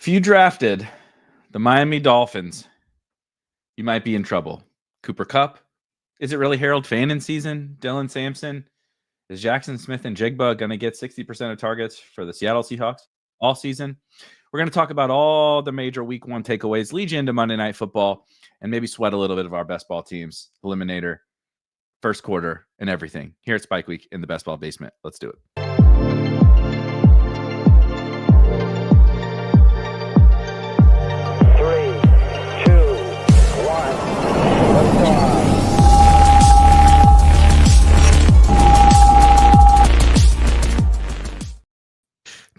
If you drafted the Miami Dolphins, you might be in trouble. Cooper Kupp. Is it really Harold Fannin season? Dylan Sampson? Is Jackson Smith and Jigba going to get 60% of targets for the Seattle Seahawks all season? We're going to talk about all the major week one takeaways, lead you into Monday Night Football, and maybe sweat a little bit of our best ball teams, eliminator, first quarter, and everything here at Spike Week in the Best Ball Basement. Let's do it.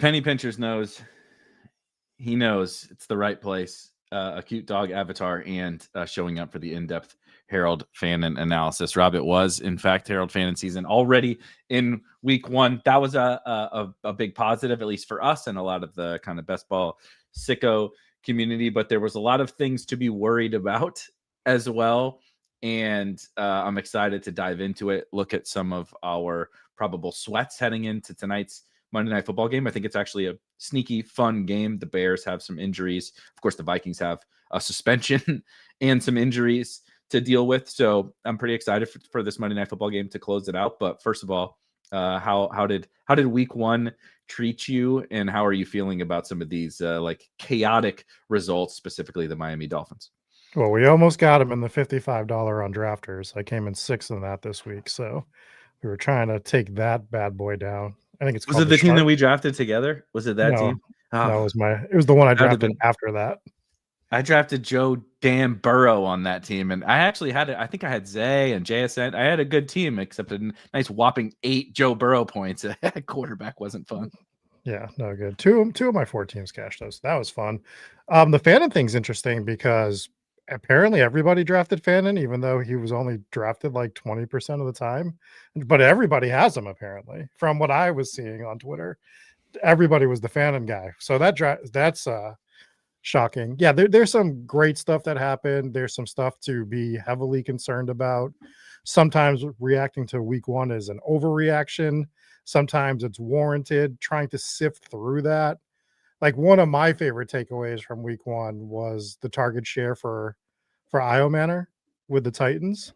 Penny Pinchers knows. He knows it's the right place. A cute dog avatar and showing up for the in-depth Harold Fannin analysis. Rob, it was, in fact, Harold Fannin season already in week one. That was a big positive, at least for us and a lot of the kind of best ball sicko community. But there was a lot of things to be worried about as well. And I'm excited to dive into it, look at some of our probable sweats heading into tonight's Monday Night Football game. I think it's actually a sneaky, fun game. The Bears have some injuries. Of course, the Vikings have a suspension and some injuries to deal with. So I'm pretty excited for this Monday Night Football game to close it out. But first of all, how did week one treat you, and how are you feeling about some of these like chaotic results, specifically the Miami Dolphins? Well, we almost got him in the $55 on drafters. I came in sixth in that this week, so we were trying to take that bad boy down. I think it's was it the team that we drafted together? Was it that team? No, it was the one I drafted after that. I drafted Joe Dan Burrow on that team, and I actually I think I had Zay and JSN. I had a good team, except a nice whopping 8 Joe Burrow points. Quarterback wasn't fun. Yeah, no good. Two of my 4 teams cashed those. That was fun. The Fannin thing's interesting because apparently everybody drafted Fannin, even though he was only drafted like 20% of the time. But everybody has him, apparently, from what I was seeing on Twitter. Everybody was the Fannin guy. So that's shocking. Yeah, there's some great stuff that happened. There's some stuff to be heavily concerned about. Sometimes reacting to week one is an overreaction. Sometimes it's warranted. Trying to sift through that. Like, one of my favorite takeaways from week one was the target share for Io Manor with the Titans.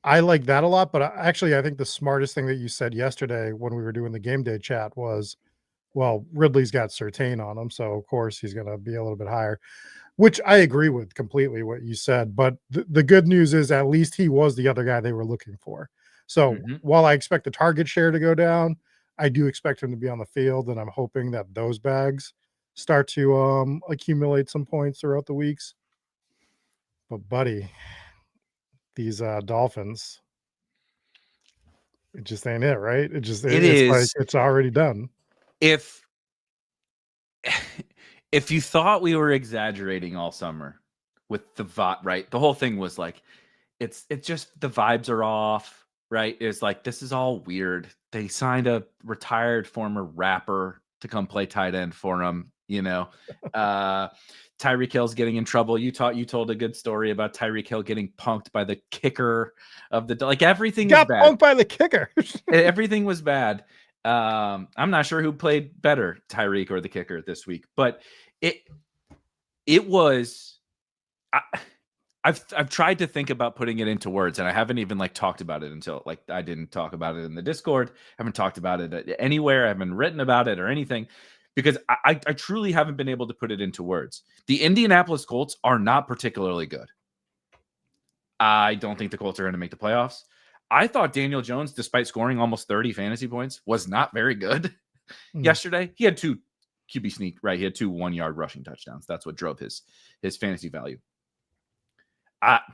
I like that a lot, but I think the smartest thing that you said yesterday when we were doing the game day chat was, well, Ridley's got Surtain on him, so of course he's going to be a little bit higher, which I agree with completely what you said. But the good news is at least he was the other guy they were looking for. So while I expect the target share to go down, I do expect him to be on the field, and I'm hoping that those bags start to accumulate some points throughout the weeks. But buddy, these Dolphins, it just ain't it, right? It's like it's already done. If you thought we were exaggerating all summer with the vibe, right? The whole thing was like, it's just the vibes are off. Right. It's like, this is all weird. They signed a retired former rapper to come play tight end for him. Tyreek Hill's getting in trouble. You told a good story about Tyreek Hill getting punked by the kicker of the, like, everything got was bad. Punked by the kicker. Everything was bad. I'm not sure who played better, Tyreek or the kicker this week, but it was, I've tried to think about putting it into words, and I haven't even talked about it until I didn't talk about it in the Discord. Haven't talked about it anywhere. I haven't written about it or anything because I truly haven't been able to put it into words. The Indianapolis Colts are not particularly good. I don't think the Colts are going to make the playoffs. I thought Daniel Jones, despite scoring almost 30 fantasy points, was not very good yesterday. He had 2 QB sneak, right? He had 2 1-yard rushing touchdowns. That's what drove his fantasy value.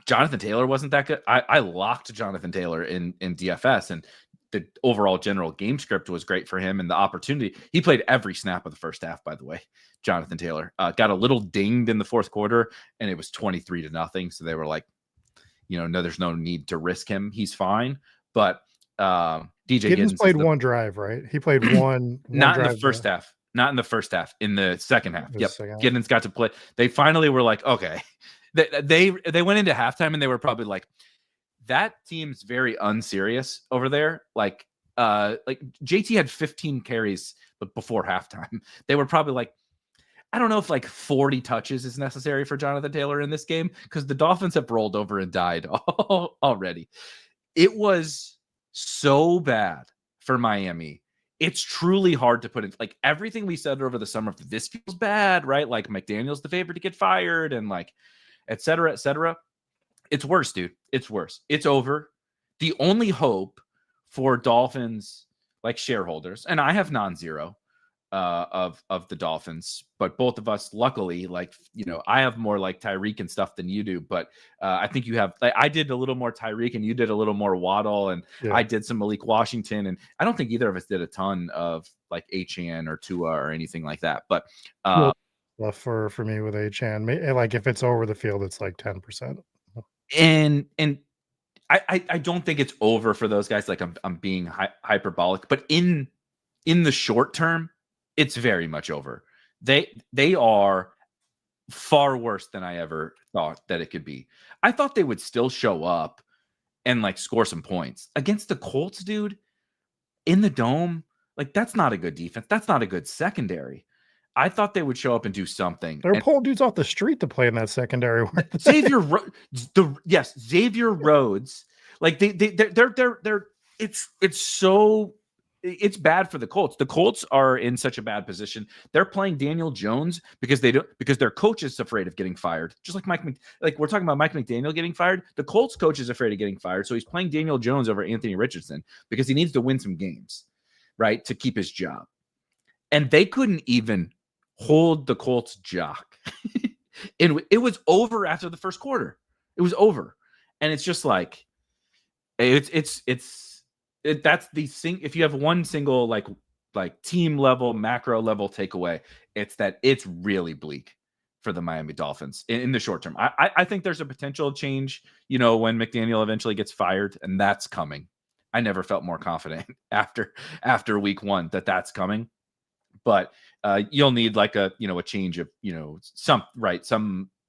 Jonathan Taylor wasn't that good. I locked Jonathan Taylor in DFS, and the overall general game script was great for him, and the opportunity. He played every snap of the first half, by the way. Jonathan Taylor got a little dinged in the fourth quarter, and it was 23-0. So they were like, no, there's no need to risk him. He's fine. But DJ Giddens played one drive, right? He played one not drive in the first half. Not in the first half. In the second half. Yep. Giddens got to play. They finally were like, okay. They went into halftime and they were probably like, that team's very unserious over there. Like JT had 15 carries before halftime. They were probably like, I don't know if like 40 touches is necessary for Jonathan Taylor in this game because the Dolphins have rolled over and died already. It was so bad for Miami. It's truly hard to put in, like, everything we said over the summer. This feels bad, right? Like McDaniel's the favorite to get fired and like, et cetera, et cetera. It's worse, dude. It's worse. It's over. The only hope for Dolphins like shareholders, and I have non-zero of the Dolphins, but both of us, luckily, like, I have more like Tyreek and stuff than you do, but I think you have, like, I did a little more Tyreek and you did a little more Waddle, and I did some Malik Washington, and I don't think either of us did a ton of like Achane or Tua or anything like that, but left for me with Achane, like if it's over the field, it's like 10%. And I don't think it's over for those guys. Like I'm being hyperbolic, but in the short term, it's very much over. They are far worse than I ever thought that it could be. I thought they would still show up and like score some points against the Colts, dude, in the dome. Like, that's not a good defense. That's not a good secondary. I thought they would show up and do something. They're pulling dudes off the street to play in that secondary. Xavier Rhodes. Like they're it's bad for the Colts. The Colts are in such a bad position. They're playing Daniel Jones because their coach is afraid of getting fired. Just like like we're talking about Mike McDaniel getting fired. The Colts coach is afraid of getting fired, so he's playing Daniel Jones over Anthony Richardson because he needs to win some games, right, to keep his job. And they couldn't even hold the Colts jock. And it was over after the first quarter. It was over. And it's just like, that's the thing. If you have one single like team level, macro level takeaway, it's that it's really bleak for the Miami Dolphins in the short term. I think there's a potential change, when McDaniel eventually gets fired, and that's coming. I never felt more confident after week one that's coming. But you'll need like a change of,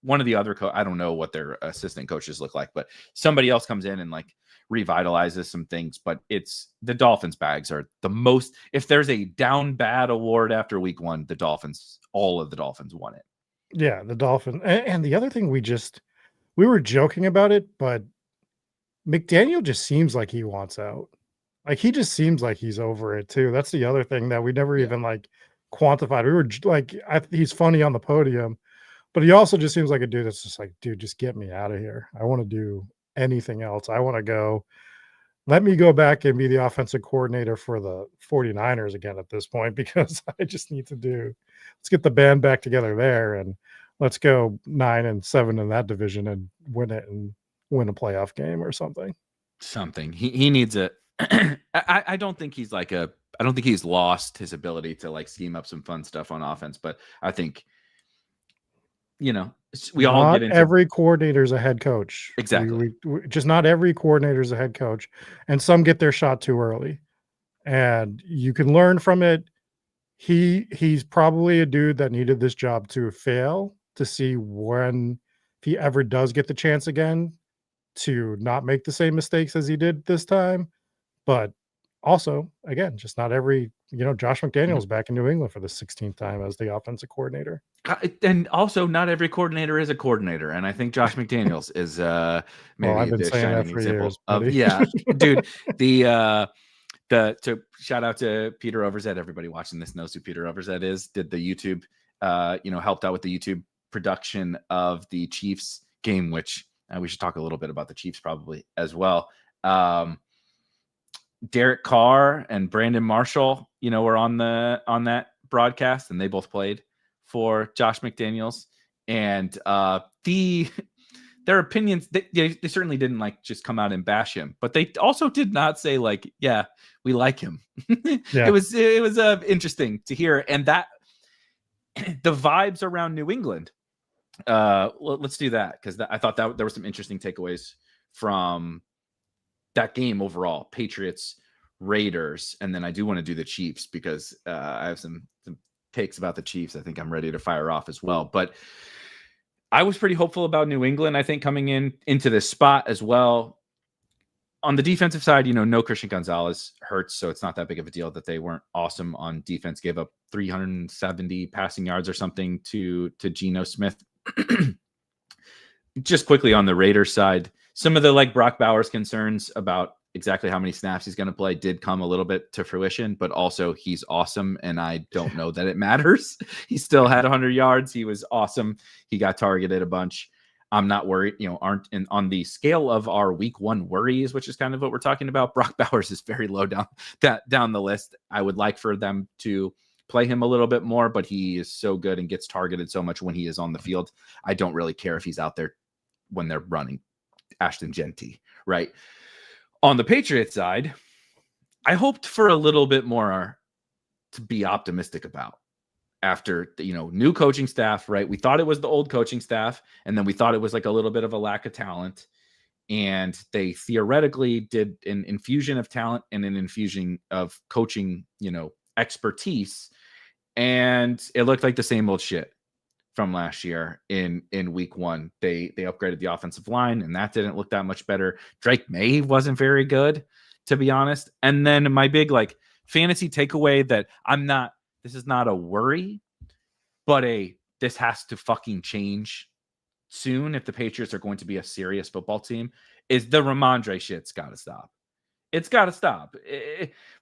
one of the other I don't know what their assistant coaches look like, but somebody else comes in and like revitalizes some things. But it's the Dolphins bags are the most, if there's a down bad award after week one, all of the Dolphins won it. Yeah, the Dolphins. And the other thing, we were joking about it, but McDaniel just seems like he wants out. Like, he just seems like he's over it too. That's the other thing that we never even like quantified. We were like, he's funny on the podium, but he also just seems like a dude that's just like, dude, just get me out of here. I want to do anything else. I want to go. Let me go back and be the offensive coordinator for the 49ers again at this point, because I just need to let's get the band back together there and let's go 9-7 in that division and win it and win a playoff game or something. He needs it. I don't think he's I don't think he's lost his ability to like scheme up some fun stuff on offense, but I think, we all get into every coordinator is a head coach. Exactly. We just not every coordinator is a head coach, and some get their shot too early, and you can learn from it. He's probably a dude that needed this job to fail to see when, if he ever does get the chance again, to not make the same mistakes as he did this time. But also, again, just not every, Josh McDaniels back in New England for the 16th time as the offensive coordinator. And also, not every coordinator is a coordinator. And I think Josh McDaniels is maybe I've been saying that for years, dude. To shout out to Peter Overzet. Everybody watching this knows who Peter Overzet is. Did the YouTube, helped out with the YouTube production of the Chiefs game, which we should talk a little bit about the Chiefs probably as well. Derek Carr and Brandon Marshall, were on that broadcast, and they both played for Josh McDaniels. And their opinions, they certainly didn't like just come out and bash him, but they also did not say like, yeah, we like him. It was interesting to hear, and that the vibes around New England. Let's do that, because I thought that there were some interesting takeaways from that game overall. Patriots, Raiders, and then I do want to do the Chiefs because I have some takes about the Chiefs. I think I'm ready to fire off as well. But I was pretty hopeful about New England, I think, coming into this spot as well. On the defensive side, no Christian Gonzalez hurts, so it's not that big of a deal that they weren't awesome on defense. Gave up 370 passing yards or something to Geno Smith. Just quickly on the Raiders side, some of the Brock Bowers concerns about exactly how many snaps he's going to play did come a little bit to fruition, but also he's awesome, and I don't know that it matters. He still had 100 yards. He was awesome. He got targeted a bunch. I'm not worried, aren't on the scale of our week 1 worries, which is kind of what we're talking about. Brock Bowers is very low down the list. I would like for them to play him a little bit more, but he is so good and gets targeted so much when he is on the field. I don't really care if he's out there when they're running Ashton Genty, right? On the Patriots side, I hoped for a little bit more to be optimistic about. After new coaching staff, right? We thought it was the old coaching staff, and then we thought it was a little bit of a lack of talent. And they theoretically did an infusion of talent and an infusion of coaching, expertise. And it looked like the same old shit from last year in week 1. They upgraded the offensive line, and that didn't look that much better. Drake May wasn't very good, to be honest. And then my big fantasy takeaway that this is not a worry, but this has to fucking change soon if the Patriots are going to be a serious football team, is the Ramondre shit's got to stop. It's got to stop.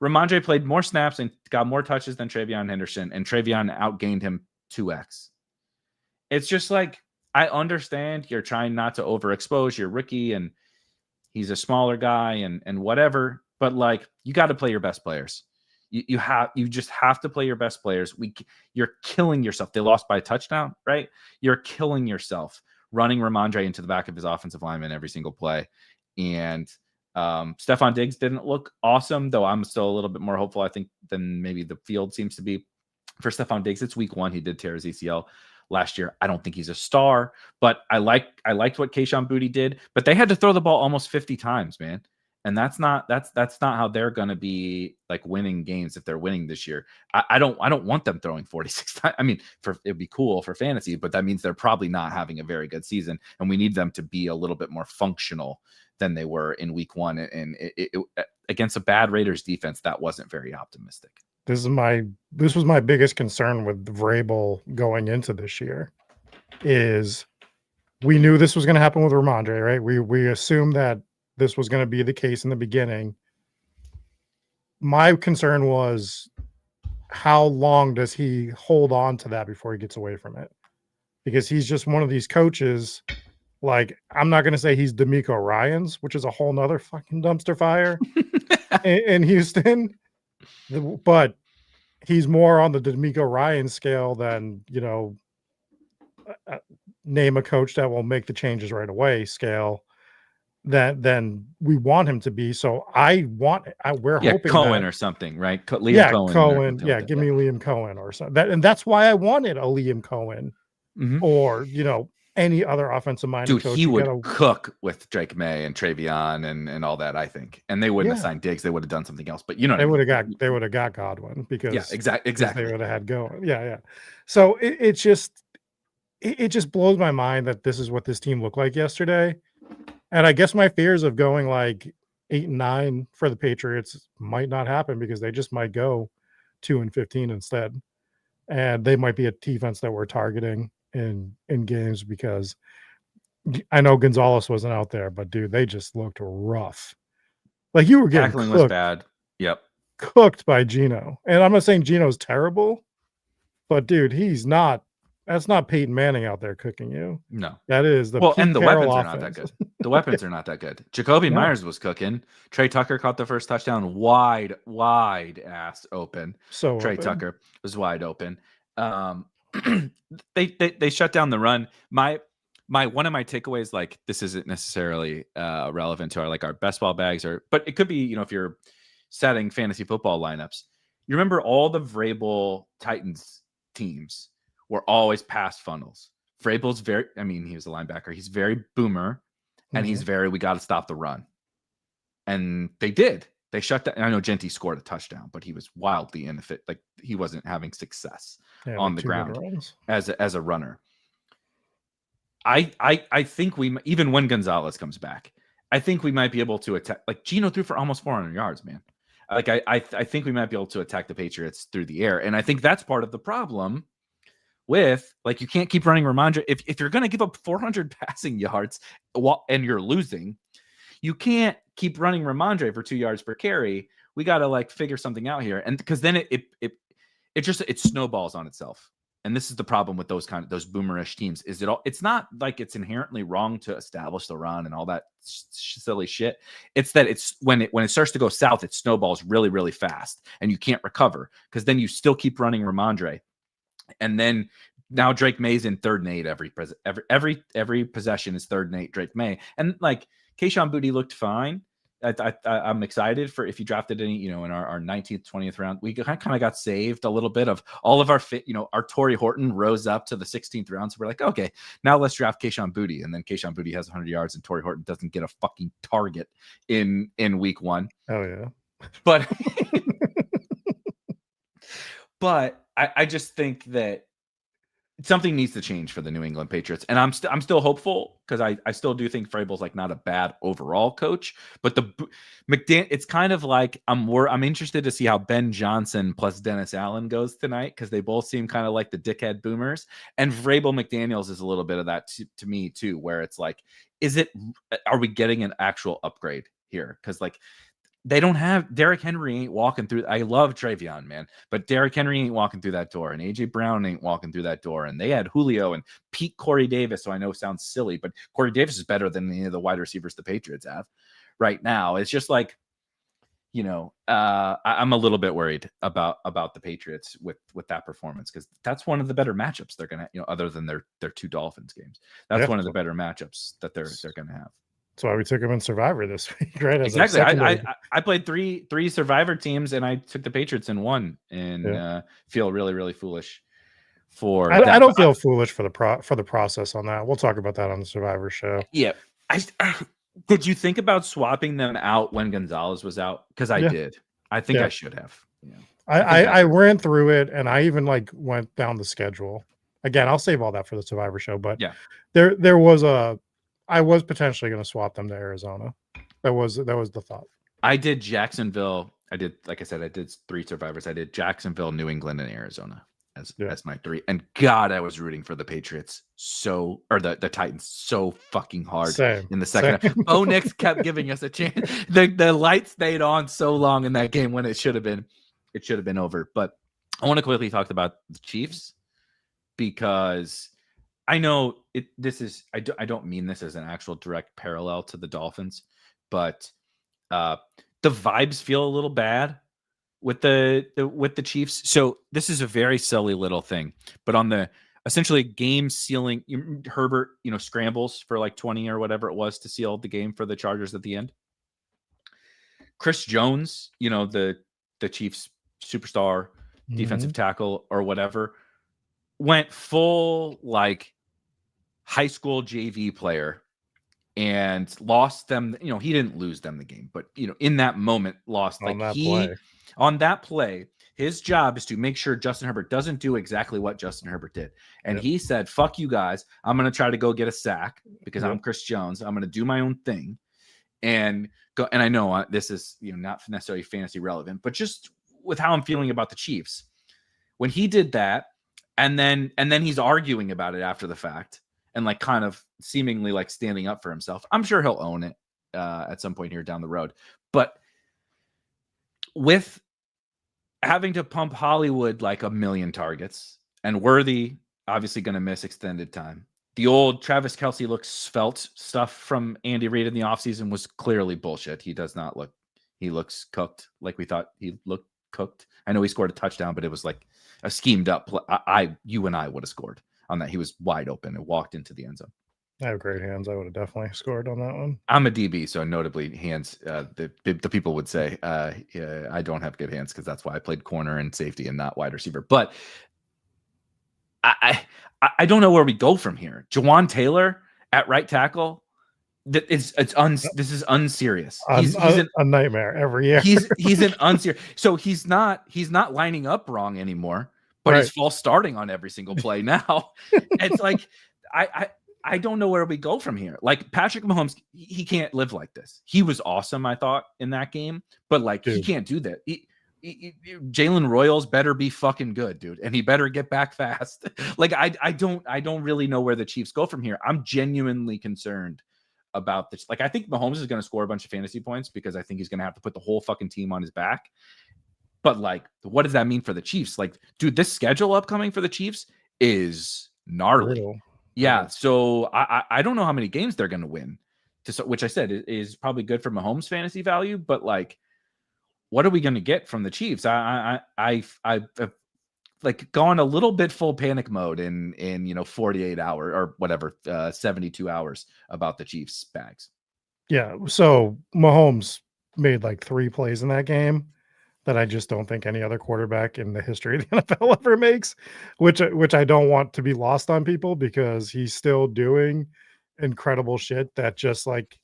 Ramondre played more snaps and got more touches than Travion Henderson, and Travion outgained him 2x. It's just I understand you're trying not to overexpose your rookie, and he's a smaller guy and whatever, but you got to play your best players. You just have to play your best players. You're killing yourself. They lost by a touchdown, right? You're killing yourself running Ramondre into the back of his offensive lineman every single play. And Stephon Diggs didn't look awesome, though I'm still a little bit more hopeful, I think, than maybe the field seems to be for Stephon Diggs. It's week 1. He did tear his ACL last year. I don't think he's a star, but I liked what Kayshon Boutte did. But they had to throw the ball almost 50 times, man. And that's not how they're going to be winning games if they're winning this year. I don't want them throwing 46 times. I mean, it'd be cool for fantasy, but that means they're probably not having a very good season, and we need them to be a little bit more functional than they were in week 1. And against a bad Raiders defense, that wasn't very optimistic. This was my biggest concern with Vrabel going into this year. Is we knew this was going to happen with Ramondre, right? We assumed that this was going to be the case in the beginning. My concern was, how long does he hold on to that before he gets away from it? Because he's just one of these coaches. I'm not going to say he's D'Amico Ryans, which is a whole nother fucking dumpster fire in Houston, but he's more on the D'Amico Ryan scale than, name a coach that will make the changes right away scale. Than we want him to be. So we're hoping Cohen that, or something, right? Liam Cohen. Yeah, give me Liam Cohen or something. And that's why I wanted a Liam Cohen, or any other offensive minded coach. He would cook with Drake May and Travion and all that, I think. And they wouldn't have signed Diggs. They would have done something else. But they would have got Godwin because exactly. They would have had Cohen. Yeah. So it just blows my mind that this is what this team looked like yesterday. And I guess my fears of going 8-9 for the Patriots might not happen, because they just might go 2-15 instead. And they might be a defense that we're targeting in games, because I know Gonzalez wasn't out there, but dude, they just looked rough. You were getting tackling was bad. Yep. Cooked by Geno. And I'm not saying Geno's terrible, but dude, that's not Peyton Manning out there cooking you. No. That is the and the Carroll weapons offense. are not that good. The weapons are not that good. Jacoby Myers was cooking. Trey Tucker caught the first touchdown wide ass open. So Trey Tucker was wide open. They shut down the run. My one of my takeaways, this isn't necessarily relevant to our best ball bags, but it could be, if you're setting fantasy football lineups. You remember all the Vrabel Titans teams were always pass funnels. Vrabel's he was a linebacker. He's very boomer, and he's we got to stop the run. And they did. They shut down. I know Genty scored a touchdown, but he was wildly ineffective. He wasn't having success on the ground as a runner. I think even when Gonzalez comes back, I think we might be able to attack. Like Geno threw for almost 400 yards, man. Like I think we might be able to attack the Patriots through the air, and I think that's part of the problem. With like, you can't keep running Ramondre if you're going to give up 400 passing yards and you're losing. You can't keep running Ramondre for 2 yards per carry. We got to like figure something out here, and because then it snowballs on itself. And this is the problem with those boomerish teams. It's not like it's inherently wrong to establish the run and all that silly shit. It's that it's when it starts to go south, it snowballs really, really fast, and you can't recover because then you still keep running Ramondre. And then now Drake May's in 3rd and 8 every possession is 3rd and 8 Drake May. And like Kayshon Boutte looked fine. I'm excited for if you drafted any, in our 19th, 20th round, we kind of got saved a little bit of all of our fit, our Torrey Horton rose up to the 16th round. So we're like, okay, now let's draft Kayshon Boutte. And then Kayshon Boutte has 100 yards and Torrey Horton doesn't get a fucking target in week 1. Oh yeah. But But I just think that something needs to change for the New England Patriots. And I'm still hopeful because I still do think Vrabel's like not a bad overall coach. But it's kind of like I'm interested to see how Ben Johnson plus Dennis Allen goes tonight because they both seem kind of like the dickhead boomers. And Vrabel McDaniels is a little bit of that to me too, where it's like, are we getting an actual upgrade here? Because like, they don't have Derrick Henry ain't walking through. I love Travion, man, but Derrick Henry ain't walking through that door, and AJ Brown ain't walking through that door. And they had Julio and Pete Corey Davis. So I know it sounds silly, but Corey Davis is better than any of the wide receivers the Patriots have right now. It's just like, I'm a little bit worried about the Patriots with that performance because that's one of the better matchups they're gonna, other than their 2 Dolphins games. That's one of the better matchups that they're gonna have. That's why we took him in Survivor this week, right? Exactly. I played three Survivor teams, and I took the Patriots in one, and feel really, really foolish for. I don't feel foolish for the process on that. We'll talk about that on the Survivor show. Yeah. Did you think about swapping them out when Gonzalez was out? Because I did. I think I should have. Yeah. I ran through it, and I even like went down the schedule. Again, I'll save all that for the Survivor show. But there was I was potentially going to swap them to Arizona. That was the thought. I did Jacksonville. Like I said, I did 3 Survivors. I did Jacksonville, New England, and Arizona as my 3. And God, I was rooting for the Patriots or the Titans so fucking hard in the second half. Bo Nix kept giving us a chance. The light stayed on so long in that game when it should have been over. But I want to quickly talk about the Chiefs because I know I don't mean this as an actual direct parallel to the Dolphins, but the vibes feel a little bad with the Chiefs. So this is a very silly little thing, but on the essentially game sealing, Herbert, scrambles for like 20 or whatever it was to seal the game for the Chargers at the end. Chris Jones, the Chiefs superstar defensive tackle or whatever, went full like high school JV player and lost them. He didn't lose them the game, but in that moment lost on that play. His job is to make sure Justin Herbert doesn't do exactly what Justin Herbert did. And he said, fuck you guys. I'm going to try to go get a sack because I'm Chris Jones. I'm going to do my own thing and go. And I know this is, not necessarily fantasy relevant, but just with how I'm feeling about the Chiefs, when he did that, and then he's arguing about it after the fact, and like kind of seemingly like standing up for himself. I'm sure he'll own it at some point here down the road. But with having to pump Hollywood like a million targets and Worthy obviously going to miss extended time. The old Travis Kelce looks svelte stuff from Andy Reid in the offseason was clearly bullshit. He looks cooked like we thought he looked cooked. I know he scored a touchdown, but it was like a schemed up play. You and I would have scored on that. He was wide open and walked into the end zone. I have great hands. I would have definitely scored on that one. I'm a DB, so notably hands. The people would say I don't have good hands because that's why I played corner and safety and not wide receiver. But I don't know where we go from here. Jawan Taylor at right tackle. This is unserious. He's a nightmare every year. he's an unserious. So he's not lining up wrong anymore. But he's false starting on every single play now. It's like I don't know where we go from here. Like Patrick Mahomes, he can't live like this. He was awesome, I thought, in that game, but like he can't do that. Jalen Royals better be fucking good, dude, and he better get back fast. Like I don't really know where the Chiefs go from here. I'm genuinely concerned about this. Like I think Mahomes is going to score a bunch of fantasy points because I think he's going to have to put the whole fucking team on his back. But like, what does that mean for the Chiefs? Like, dude, this schedule upcoming for the Chiefs is gnarly. Brutal. Yeah, so I don't know how many games they're going to win, which I said is probably good for Mahomes' fantasy value. But like, what are we going to get from the Chiefs? I've like gone a little bit full panic mode in 48 hours or whatever 72 hours about the Chiefs bags. Yeah, so Mahomes made like 3 plays in that game that I just don't think any other quarterback in the history of the NFL ever makes, which I don't want to be lost on people because he's still doing incredible shit that just like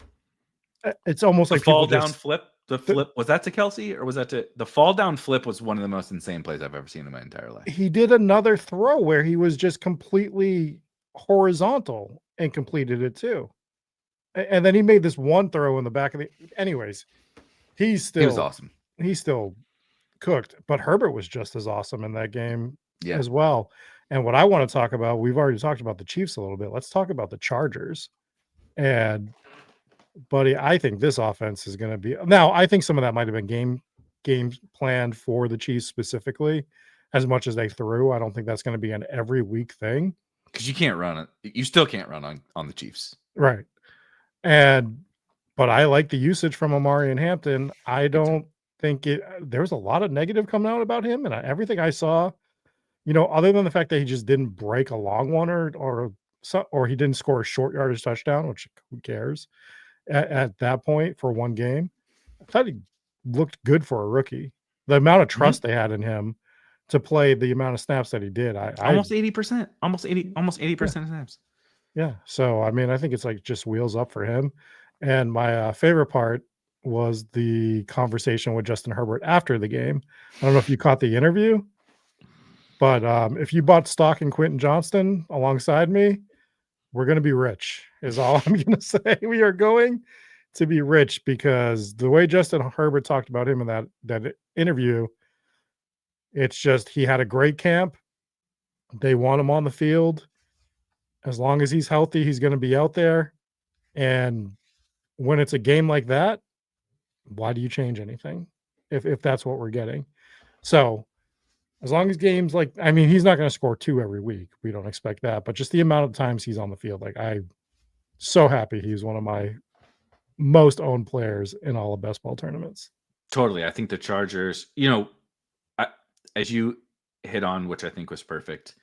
it's almost The like fall people down just flip. The flip was that to Kelsey or was that to the fall down flip? Was one of the most insane plays I've ever seen in my entire life. He did another throw where he was just completely horizontal and completed it too. And then he made this one throw in the back of the. Anyways, he was awesome. He's still cooked, but Herbert was just as awesome in that game as well. And what I want to talk about, we've already talked about the Chiefs a little bit. Let's talk about the Chargers. And buddy, I think this offense is going to be now. I think some of that might have been games planned for the Chiefs specifically, as much as they threw. I don't think that's going to be an every week thing because you can't run it. You still can't run on the Chiefs, right? But I like the usage from Amari and Hampton. I don't think there's a lot of negative coming out about him, and everything I saw, other than the fact that he just didn't break a long one or he didn't score a short yardage touchdown, which who cares at that point for one game. I thought he looked good for a rookie. The amount of trust they had in him to play the amount of snaps that he did, almost 80%, almost 80% of snaps. Yeah. So, I mean, I think it's like just wheels up for him. And my favorite part was the conversation with Justin Herbert after the game. I don't know if you caught the interview, but if you bought stock in Quentin Johnston alongside me, we're going to be rich is all I'm going to say. We are going to be rich because the way Justin Herbert talked about him in that interview, it's just he had a great camp. They want him on the field. As long as he's healthy, he's going to be out there. And when it's a game like that, why do you change anything if that's what we're getting? So as long as games like, I mean, he's not going to score 2 every week. We don't expect that, but just the amount of times he's on the field, like I'm so happy he's one of my most owned players in all of best ball tournaments. Totally. I think the Chargers, as you hit on, which I think was perfect,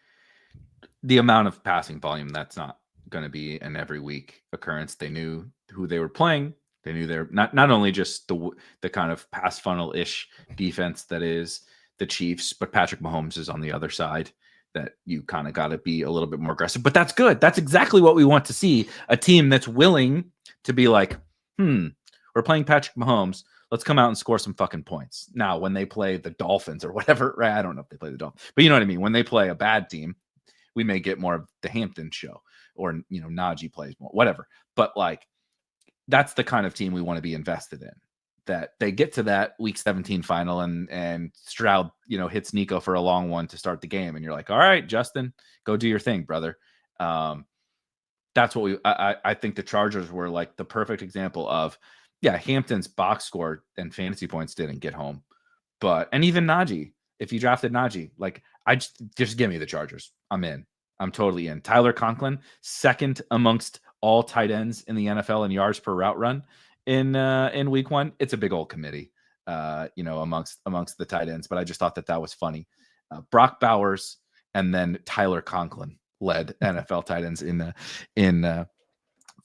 the amount of passing volume, that's not going to be an every week occurrence. They knew who they were playing. They knew they're not only just the kind of pass funnel-ish defense that is the Chiefs, but Patrick Mahomes is on the other side that you kind of got to be a little bit more aggressive. But that's good. That's exactly what we want to see. A team that's willing to be like, we're playing Patrick Mahomes. Let's come out and score some fucking points. Now, when they play the Dolphins or whatever, right? I don't know if they play the Dolphins, but you know what I mean? When they play a bad team, we may get more of the Hampton show or, Najee plays more, whatever. But like, that's the kind of team we want to be invested in, that they get to that week 17 final and Stroud, hits Nico for a long one to start the game. And you're like, all right, Justin, go do your thing, brother. That's what I think the Chargers were like the perfect example of, Hampton's box score and fantasy points didn't get home, and even Najee, if you drafted Najee, like just give me the Chargers. I'm in. I'm totally in. Tyler Conklin, second amongst all tight ends in the NFL in yards per route run in week 1. It's a big old committee, amongst the tight ends. But I just thought that was funny. Brock Bowers and then Tyler Conklin led NFL tight ends in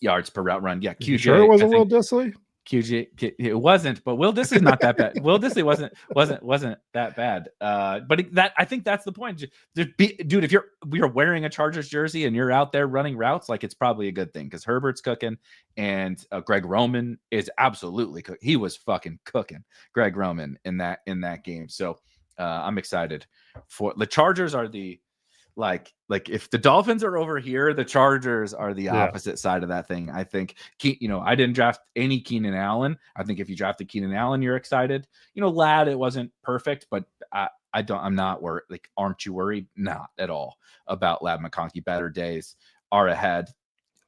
yards per route run. Yeah, QJ. Sure, it wasn't Will Dissly. QJ, it wasn't, but Will Dissly's not that bad. Will Dissly wasn't that bad. But I think that's the point. Dude, if you're wearing a Chargers jersey and you're out there running routes, like it's probably a good thing because Herbert's cooking and Greg Roman is absolutely cooking. He was fucking cooking, Greg Roman in that game. So I'm excited for the Chargers. Are the Like if the Dolphins are over here, the Chargers are the opposite side of that thing. I think, I didn't draft any Keenan Allen. I think if you drafted Keenan Allen, you're excited. Ladd, it wasn't perfect, but I'm not worried. Like, aren't you worried? Not at all about Ladd McConkey. Better days are ahead.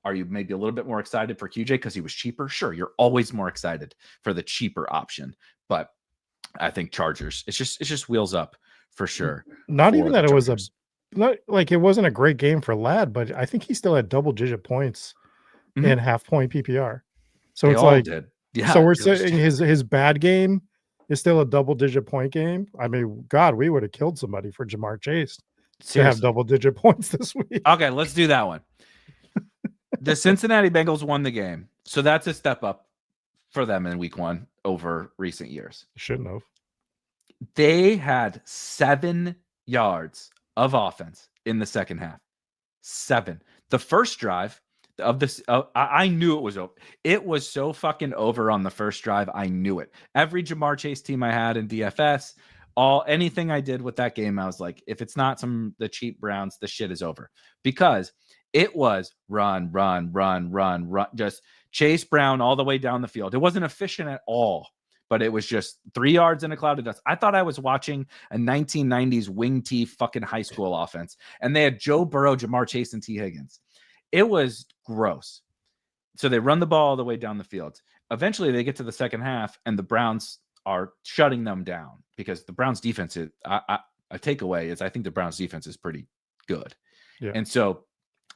Are you maybe a little bit more excited for QJ because he was cheaper? Sure, you're always more excited for the cheaper option, but I think Chargers. It's just wheels up for sure. Not even that it was not like it wasn't a great game for Ladd, but I think he still had double-digit points in half-point PPR. So it's like, yeah. So we're saying his bad game is still a double-digit point game. I mean, God, we would have killed somebody for Jamar Chase to have double-digit points this week. Okay, let's do that one. The Cincinnati Bengals won the game, so that's a step up for them in week 1 over recent years. Shouldn't have. They had 7 yards of offense in the second half. 7. The first drive of this, I knew it was over. It was so fucking over on the first drive. I knew it. Every Jamar Chase team I had in DFS, anything I did with that game, I was like, if it's not the cheap Browns, the shit is over, because it was run, just Chase Brown all the way down the field. It wasn't efficient at all, but it was just 3 yards in a cloud of dust. I thought I was watching a 1990s wing T fucking high school offense, and they had Joe Burrow, Jamar Chase, and T. Higgins. It was gross. So they run the ball all the way down the field. Eventually, they get to the second half, and the Browns are shutting them down because the Browns defense is, a takeaway is I think the Browns defense is pretty good. Yeah. And so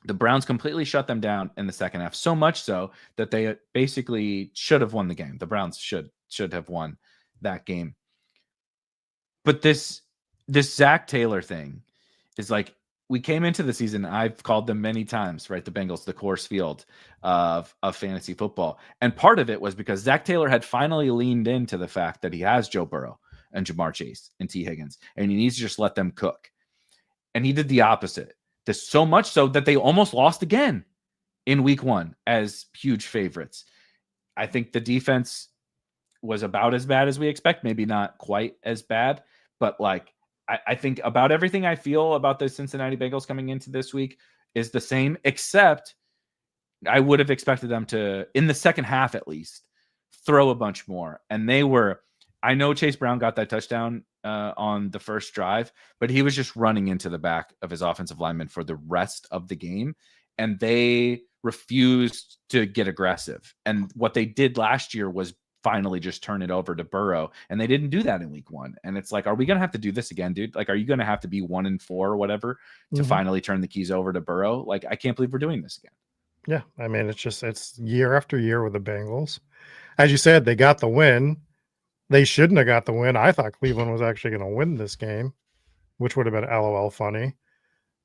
the Browns completely shut them down in the second half, so much so that they basically should have won the game. The Browns should have won that game. But this Zach Taylor thing is like, we came into the season, I've called them many times, right? The Bengals, the Coors Field of fantasy football. And part of it was because Zach Taylor had finally leaned into the fact that he has Joe Burrow and Jamar Chase and T. Higgins, and he needs to just let them cook. And he did the opposite. This so much so that they almost lost again in week 1 as huge favorites. I think the defense was about as bad as we expect, maybe not quite as bad, but like, I think about everything I feel about the Cincinnati Bengals coming into this week is the same, except I would have expected them to, in the second half at least, throw a bunch more. And they were, I know Chase Brown got that touchdown on the first drive, but he was just running into the back of his offensive lineman for the rest of the game. And they refused to get aggressive. And what they did last year was finally just turn it over to Burrow, and they didn't do that in week 1. And it's like, are we gonna have to do this again, dude? Like, are you gonna have to be 1-4 or whatever to finally turn the keys over to Burrow? Like, I can't believe we're doing this again. Yeah, I mean, it's year after year with the Bengals. As you said, they got the win. They shouldn't have got the win. I thought Cleveland was actually going to win this game, which would have been LOL funny.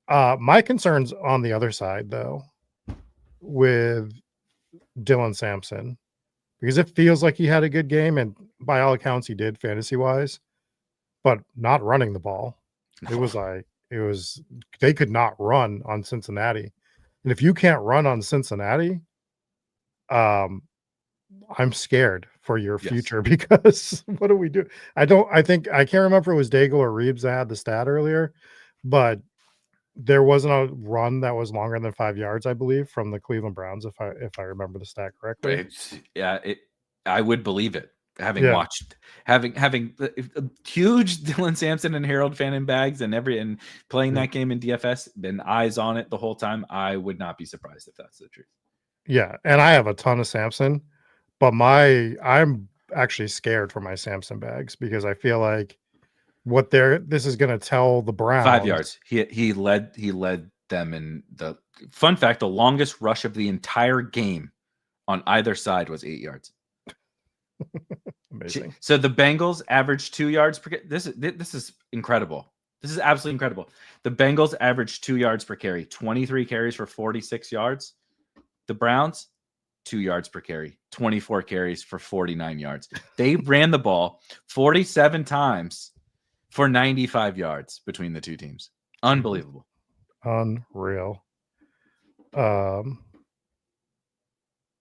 My concerns on the other side, though, with Dylan Sampson, because it feels like he had a good game, and by all accounts, he did fantasy-wise, but not running the ball. It was like, they could not run on Cincinnati. And if you can't run on Cincinnati, I'm scared for your future, because what do we do? I can't remember if it was Daigle or Reeves that had the stat earlier, but there wasn't a run that was longer than 5 yards, I believe, from the Cleveland Browns, if I remember the stat correctly. I would believe it. Having watched, having huge Dylan Sampson and Harold Fannin bags and playing that game in DFS, been eyes on it the whole time, I would not be surprised if that's the truth. Yeah, and I have a ton of Sampson, but I'm actually scared for my Sampson bags, because I feel like this is going to tell the Browns 5 yards. He led them in the fun fact. The longest rush of the entire game on either side was 8 yards. Amazing. So the Bengals averaged 2 yards per. This is incredible. This is absolutely incredible. The Bengals averaged 2 yards per carry, 23 carries for 46 yards. The Browns, 2 yards per carry, 24 carries for 49 yards. They ran the ball 47 times for 95 yards between the two teams. Unbelievable. Unreal.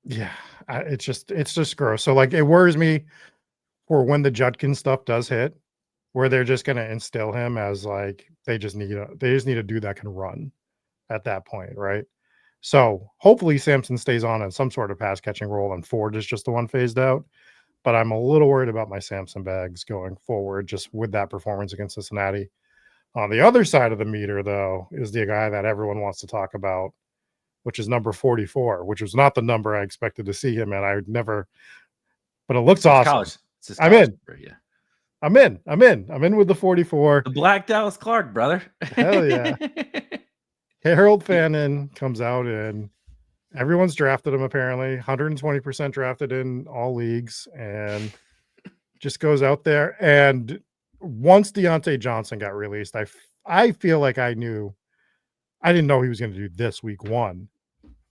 Yeah, it's just gross. So like, it worries me for when the Judkins stuff does hit, where they're just going to instill him as like they just need a dude that can run at that point, right? So hopefully Sampson stays on in some sort of pass catching role, and Ford is just the one phased out. But I'm a little worried about my Sampson bags going forward, just with that performance against Cincinnati. On the other side of the meter, though, is the guy that everyone wants to talk about, which is number 44, which was not the number I expected to see him in. I would never, but it looks It's awesome. college. It's his I'm college in. number, yeah. I'm in with the 44. The Black Dallas Clark, brother. Hell yeah. Harold Fannin comes out and everyone's drafted him apparently, 120% drafted in all leagues, and just goes out there. And once Deontay Johnson got released, I feel like I didn't know he was going to do this week 1,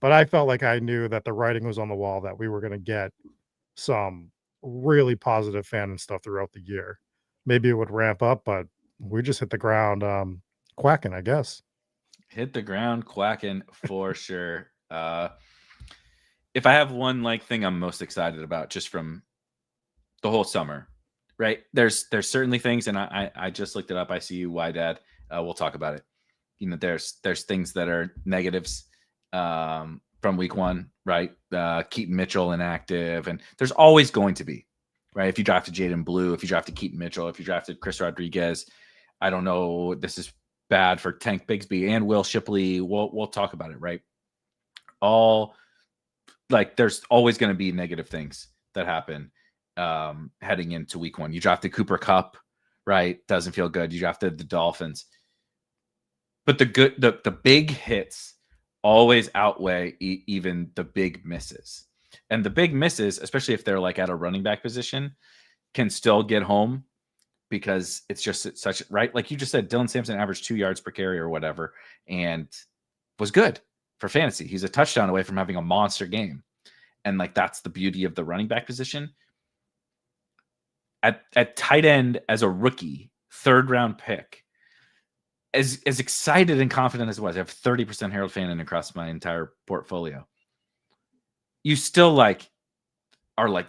but I felt like I knew that the writing was on the wall that we were going to get some really positive Fannin stuff throughout the year. Maybe it would ramp up, but we just hit the ground quacking, I guess. Hit the ground quacking for sure. If I have one like thing I'm most excited about just from the whole summer, right? There's certainly things, and I just looked it up. I see you, why dad. We'll talk about it. You know, there's things that are negatives from week 1, right? Keaton Mitchell inactive, and there's always going to be, right? If you drafted Jaden Blue, if you drafted Keaton Mitchell, if you drafted Chris Rodriguez, I don't know. This is bad for Tank Bigsby and Will Shipley. We'll talk about it, right? All like there's always going to be negative things that happen heading into week 1. You drafted Cooper Kupp, right? Doesn't feel good. You drafted the Dolphins, but the big hits always outweigh even the big misses. And the big misses, especially if they're like at a running back position, can still get home because it's just such, right? Like you just said, Dylan Sampson averaged 2 yards per carry or whatever and was good for fantasy. He's a touchdown away from having a monster game. And like that's the beauty of the running back position. At tight end as a rookie, 3rd round pick, as excited and confident as I was, I have 30% Harold Fannin across my entire portfolio. You still like are like,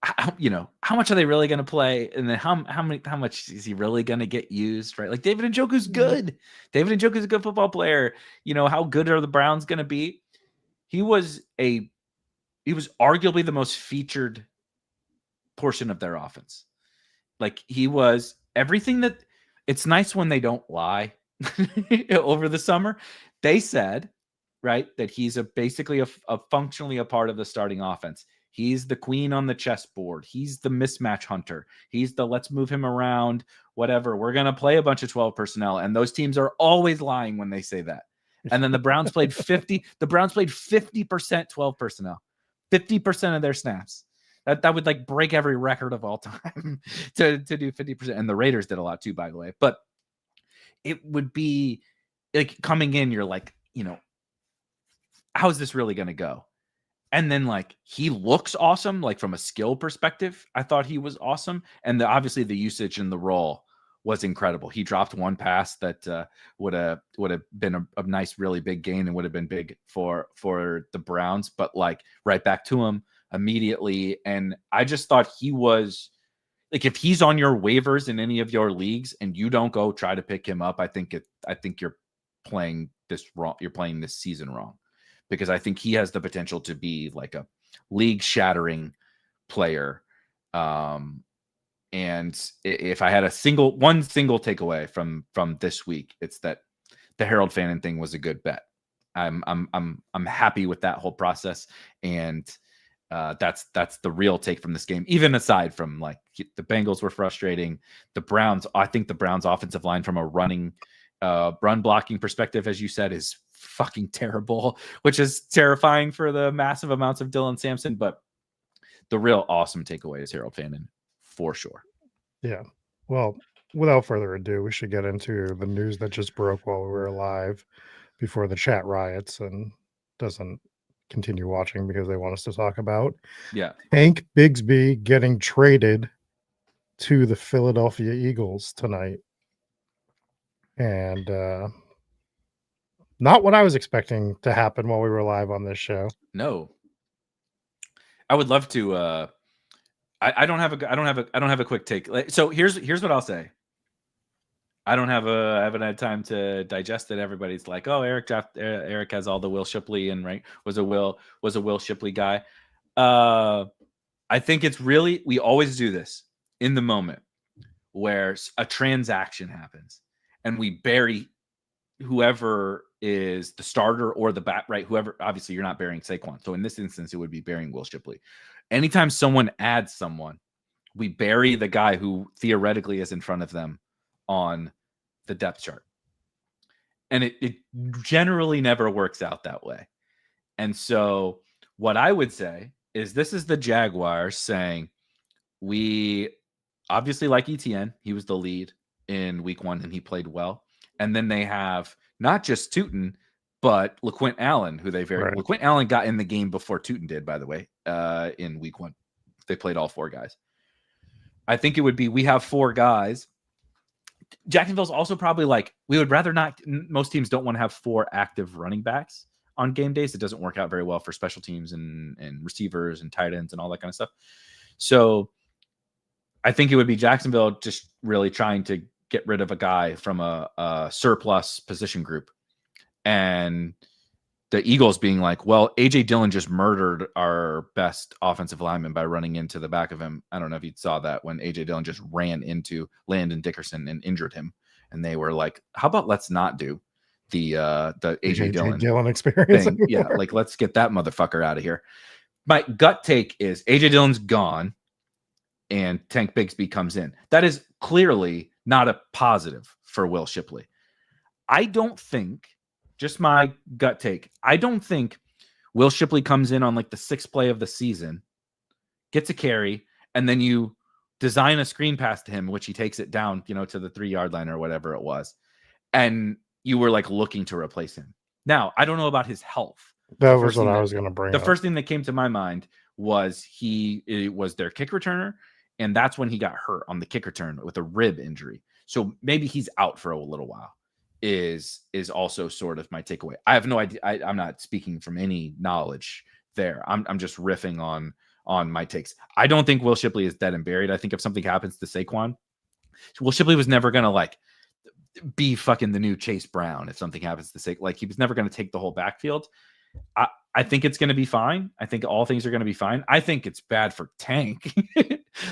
how much are they really going to play? And then how much is he really going to get used, right? Like David Njoku's good. David Njoku's a good football player. You know, how good are the Browns going to be? He was arguably the most featured portion of their offense. Like he was everything that it's nice when they don't lie over the summer. They said, right, that he's basically a functionally a part of the starting offense. He's the queen on the chessboard. He's the mismatch hunter. He's the let's move him around, whatever. We're going to play a bunch of 12 personnel. And those teams are always lying when they say that. And then the Browns played 50% 12 personnel, 50% of their snaps. That would like break every record of all time to do 50%. And the Raiders did a lot too, by the way. But it would be like coming in, you're like, how is this really going to go? And then like he looks awesome, like from a skill perspective. I thought he was awesome. And obviously the usage in the role was incredible. He dropped one pass that would have been a nice, really big gain and would have been big for the Browns, but like right back to him immediately. And I just thought he was like, if he's on your waivers in any of your leagues and you don't go try to pick him up, I think you're playing this wrong. You're playing this season wrong, because I think he has the potential to be like a league shattering player. And if I had one single takeaway from this week, it's that the Harold Fannin thing was a good bet. I'm happy with that whole process. And that's the real take from this game, even aside from like the Bengals were frustrating. The Browns, I think the Browns offensive line from a run blocking perspective, as you said, is fucking terrible, which is terrifying for the massive amounts of Dylan Sampson. But the real awesome takeaway is Harold Fannin for sure. Yeah. Well, without further ado, we should get into the news that just broke while we were live before the chat riots and doesn't continue watching because they want us to talk about. Yeah. Tank Bigsby getting traded to the Philadelphia Eagles tonight. And not what I was expecting to happen while we were live on this show. No. I would love to I don't have a quick take. So here's what I'll say. I haven't had time to digest it. Everybody's like, oh, Erik has all the Will Shipley and right was a Will Shipley guy. I think it's really, we always do this in the moment where a transaction happens and we bury whoever is the starter or the bat, right? Whoever, obviously you're not burying Saquon. So in this instance, it would be burying Will Shipley. Anytime someone adds someone, we bury the guy who theoretically is in front of them on the depth chart. And it generally never works out that way. And so what I would say is this is the Jaguars saying, we obviously like ETN. He was the lead in week 1 and he played well. And then they have not just Tootin, but LaQuint Allen, who they LaQuint Allen got in the game before Tootin did, by the way, in week 1. They played all 4 guys. I think it would be, we have 4 guys. Jacksonville's also probably like, we would rather not, most teams don't want to have 4 active running backs on game days. It doesn't work out very well for special teams and receivers and tight ends and all that kind of stuff. So I think it would be Jacksonville just really trying to get rid of a guy from a surplus position group. And the Eagles being like, well, A.J. Dillon just murdered our best offensive lineman by running into the back of him. I don't know if you saw that when A.J. Dillon just ran into Landon Dickerson and injured him. And they were like, how about let's not do the A.J. Dillon experience thing. Yeah, like let's get that motherfucker out of here. My gut take is A.J. Dillon's gone and Tank Bigsby comes in. That is clearly not a positive for Will Shipley. I don't think, just my gut take, I don't think Will Shipley comes in on like the 6th play of the season, gets a carry, and then you design a screen pass to him, which he takes it down, to the 3-yard line or whatever it was. And you were like looking to replace him. Now, I don't know about his health. That was what I was going to bring up. The first thing that came to my mind was it was their kick returner. And that's when he got hurt on the kick return with a rib injury. So maybe he's out for a little while is also sort of my takeaway. I have no idea. I'm not speaking from any knowledge there. I'm just riffing on my takes. I don't think Will Shipley is dead and buried. I think if something happens to Saquon, Will Shipley was never going to like be fucking the new Chase Brown. If something happens to Saquon, like he was never going to take the whole backfield. I think it's going to be fine. I think all things are going to be fine. I think it's bad for Tank.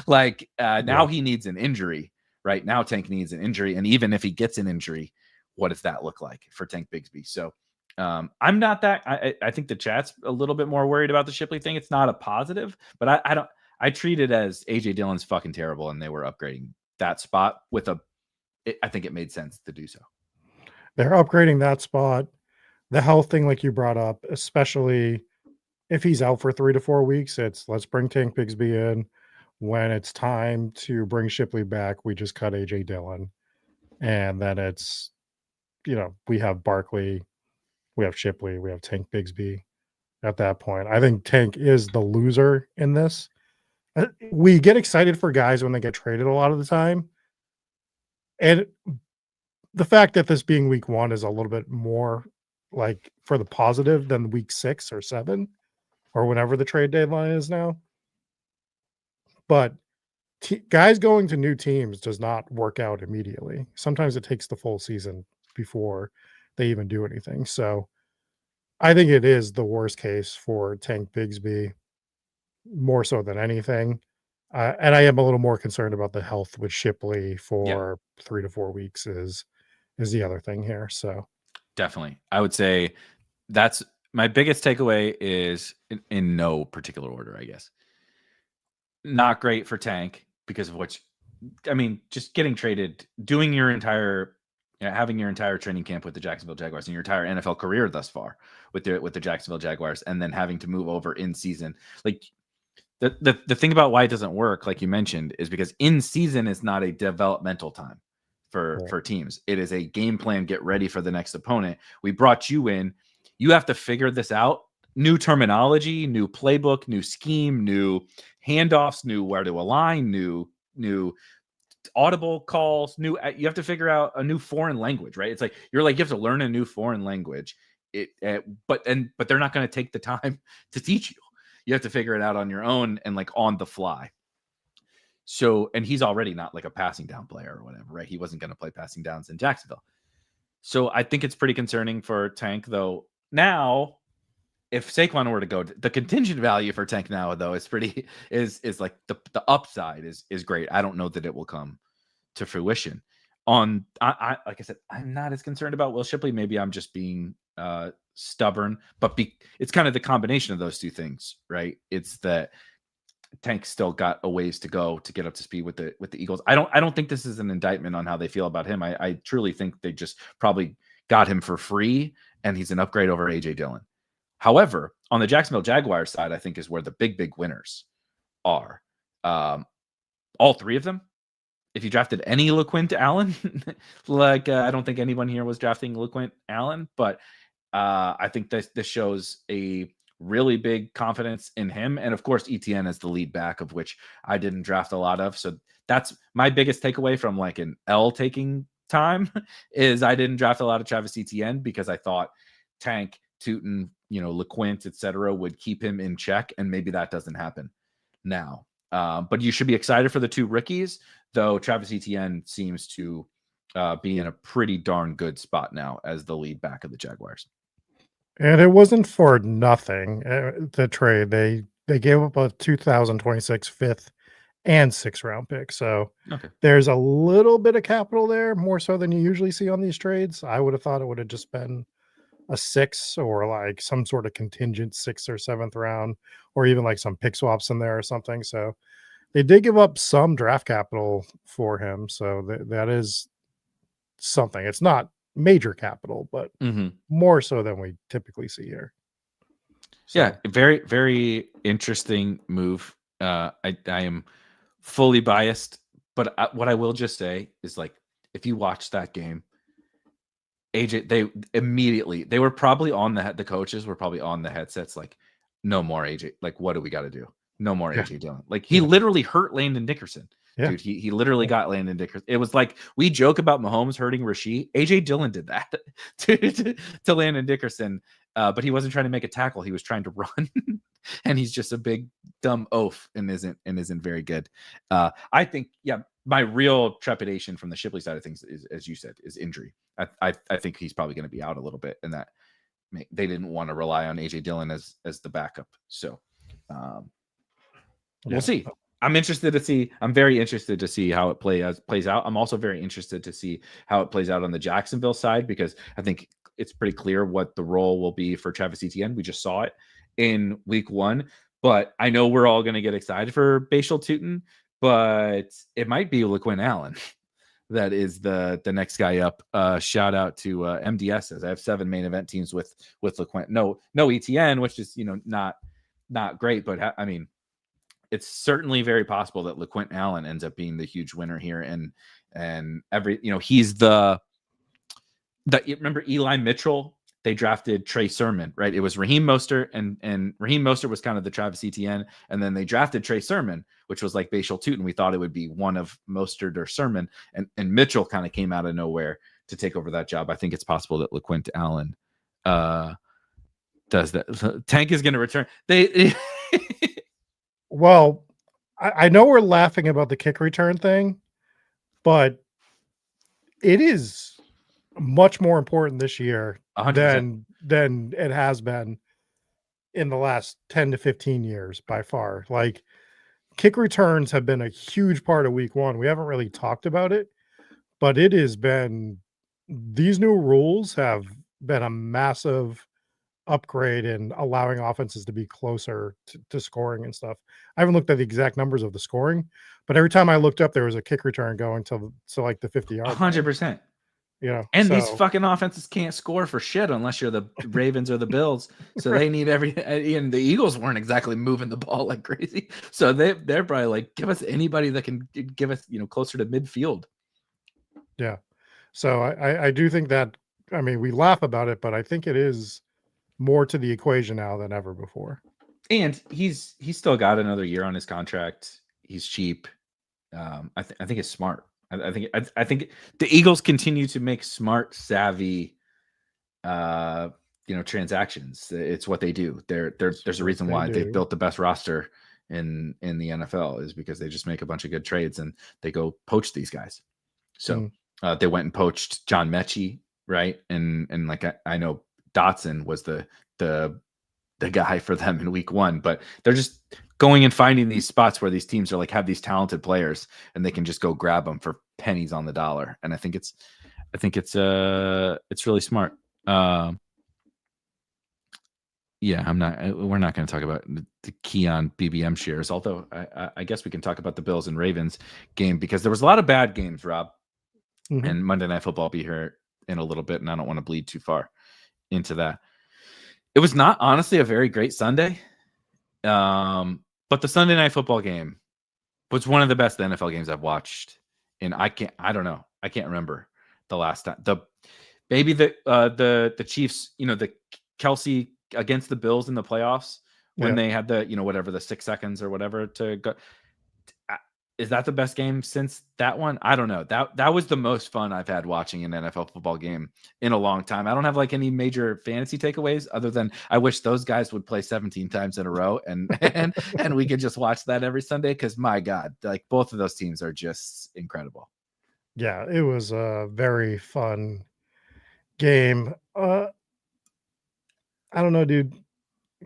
Now he needs an injury. Right now, Tank needs an injury. And even if he gets an injury, what does that look like for Tank Bigsby? So I'm not that. I think the chat's a little bit more worried about the Shipley thing. It's not a positive, but I treat it as A.J. Dillon's fucking terrible, and they were upgrading that spot with I think it made sense to do so. They're upgrading that spot. The health thing, like you brought up, especially if he's out for 3 to 4 weeks, it's let's bring Tank Bigsby in. When it's time to bring Shipley back, we just cut A.J. Dillon. And then it's, we have Barkley, we have Shipley, we have Tank Bigsby at that point. I think Tank is the loser in this. We get excited for guys when they get traded a lot of the time. And the fact that this being week 1 is a little bit more like for the positive than week 6 or 7 or whenever the trade deadline is now. But guys going to new teams does not work out immediately. Sometimes it takes the full season before they even do anything. So I think it is the worst case for Tank Bigsby more so than anything. And I am a little more concerned about the health with Shipley for 3 to 4 weeks is the other thing here. So definitely, I would say that's my biggest takeaway is in no particular order, I guess. Not great for Tank because of just getting traded, doing your entire, having your entire training camp with the Jacksonville Jaguars and your entire NFL career thus far with the Jacksonville Jaguars, and then having to move over in season. Like the thing about why it doesn't work, like you mentioned, is because in season is not a developmental time for teams. It is a game plan, get ready for the next opponent. We brought you in. You have to figure this out. New terminology, new playbook, new scheme, new handoffs, new where to align, new audible calls, you have to figure out a new foreign language, right? It's like you have to learn a new foreign language. But they're not going to take the time to teach you. You have to figure it out on your own and like on the fly. So, and he's already not like a passing down player or whatever, right? He wasn't going to play passing downs in Jacksonville. So I think it's pretty concerning for Tank, though. Now, if Saquon were to go, the contingent value for Tank now, though, is pretty is like the upside is great. I don't know that it will come to fruition. I like I said, I'm not as concerned about Will Shipley. Maybe I'm just being stubborn, but it's kind of the combination of those two things, right? It's that Tank still got a ways to go to get up to speed with the Eagles. I don't think this is an indictment on how they feel about him. I truly think they just probably got him for free, and he's an upgrade over AJ Dillon. However, on the Jacksonville Jaguars side, I think is where the big winners are. All three of them. If you drafted any LeQuint Allen, I don't think anyone here was drafting LeQuint Allen, but I think this shows a really big confidence in him. And of course, ETN is the lead back, of which I didn't draft a lot of. So that's my biggest takeaway from like an L taking time is I didn't draft a lot of Travis Etienne because I thought Tank, Tootin, LeQuint, etc., would keep him in check. And maybe that doesn't happen now. But you should be excited for the two rookies, though Travis Etienne seems to be in a pretty darn good spot now as the lead back of the Jaguars. And it wasn't for nothing, the trade. They gave up a 2026 fifth and 6th round pick. So there's a little bit of capital there, more so than you usually see on these trades. I would have thought it would have just been a 6 or like some sort of contingent 6th or 7th round, or even like some pick swaps in there or something. So they did give up some draft capital for him. So that is something. It's not major capital, but more so than we typically see here. So. Yeah, very, very interesting move. I am fully biased, but what I will just say is like, if you watch that game, AJ, they were probably on the coaches were probably on the headsets like, no more AJ. Like, what do we got to do? No more AJ Dillon. Like he literally hurt Landon Dickerson. Yeah. Dude, he literally got Landon Dickerson. It was like we joke about Mahomes hurting Rasheed. AJ Dillon did that to Landon Dickerson, but he wasn't trying to make a tackle. He was trying to run, and he's just a big dumb oaf and isn't very good. I think my real trepidation from the Shipley side of things is, as you said, is injury. I think he's probably going to be out a little bit, and that they didn't want to rely on AJ Dillon as the backup. So we'll see. I'm very interested to see how it plays out. I'm also very interested to see how it plays out on the Jacksonville side, because I think it's pretty clear what the role will be for Travis Etienne. We just saw it in week 1, but I know we're all going to get excited for Bashal Tootin, but it might be LeQuint Allen that is the next guy up. Shout out to MDS says I have 7 main event teams with LeQuint. No ETN, which is not great, but I mean, it's certainly very possible that LeQuint Allen ends up being the huge winner here. And every, he's remember Eli Mitchell, they drafted Trey Sermon, right? It was Raheem Mostert and Raheem Mostert was kind of the Travis Etienne. And then they drafted Trey Sermon, which was like Bashal Tootin. We thought it would be one of Mostert or Sermon, and Mitchell kind of came out of nowhere to take over that job. I think it's possible that LeQuint Allen does that. Tank is going to return. Well, I know we're laughing about the kick return thing, but it is much more important this year 100%. than it has been in the last 10 to 15 years by far. Like, kick returns have been a huge part of week 1. We haven't really talked about it, but it has been, these new rules have been a massive upgrade in allowing offenses to be closer to scoring and stuff. I haven't looked at the exact numbers of the scoring, but every time I looked up, there was a kick return going to like the 50-yard. 100%. And these fucking offenses can't score for shit unless you're the Ravens or the Bills. So they need and the Eagles weren't exactly moving the ball like crazy. So they're probably like, give us anybody that can give us, closer to midfield. Yeah. So I do think that, I mean, we laugh about it, but I think it is more to the equation now than ever before. And he's still got another year on his contract. He's cheap. I think it's smart. I think the Eagles continue to make smart, savvy, transactions. It's what they do. There's a reason why they've built the best roster in the NFL is because they just make a bunch of good trades and they go poach these guys. So they went and poached John Mechie, right? And like I know Dotson was the guy for them in week 1, but they're just going and finding these spots where these teams are like have these talented players and they can just go grab them for pennies on the dollar. And I think it's really smart. Yeah, we're not going to talk about the Keon BBM shares, although I guess we can talk about the Bills and Ravens game because there was a lot of bad games, Rob. And Monday Night Football will be here in a little bit, and I don't want to bleed too far into that. It was not honestly a very great Sunday, but the Sunday Night Football game was one of the best NFL games I've watched. And I can't remember the last time. The Chiefs, the Kelsey against the Bills in the playoffs when they had the whatever the 6 seconds or whatever to go. Is that the best game since that one? I don't know. That was the most fun I've had watching an NFL football game in a long time. I don't have like any major fantasy takeaways other than I wish those guys would play 17 times in a row and we could just watch that every Sunday because my God, like both of those teams are just incredible. Yeah, it was a very fun game. I don't know, dude.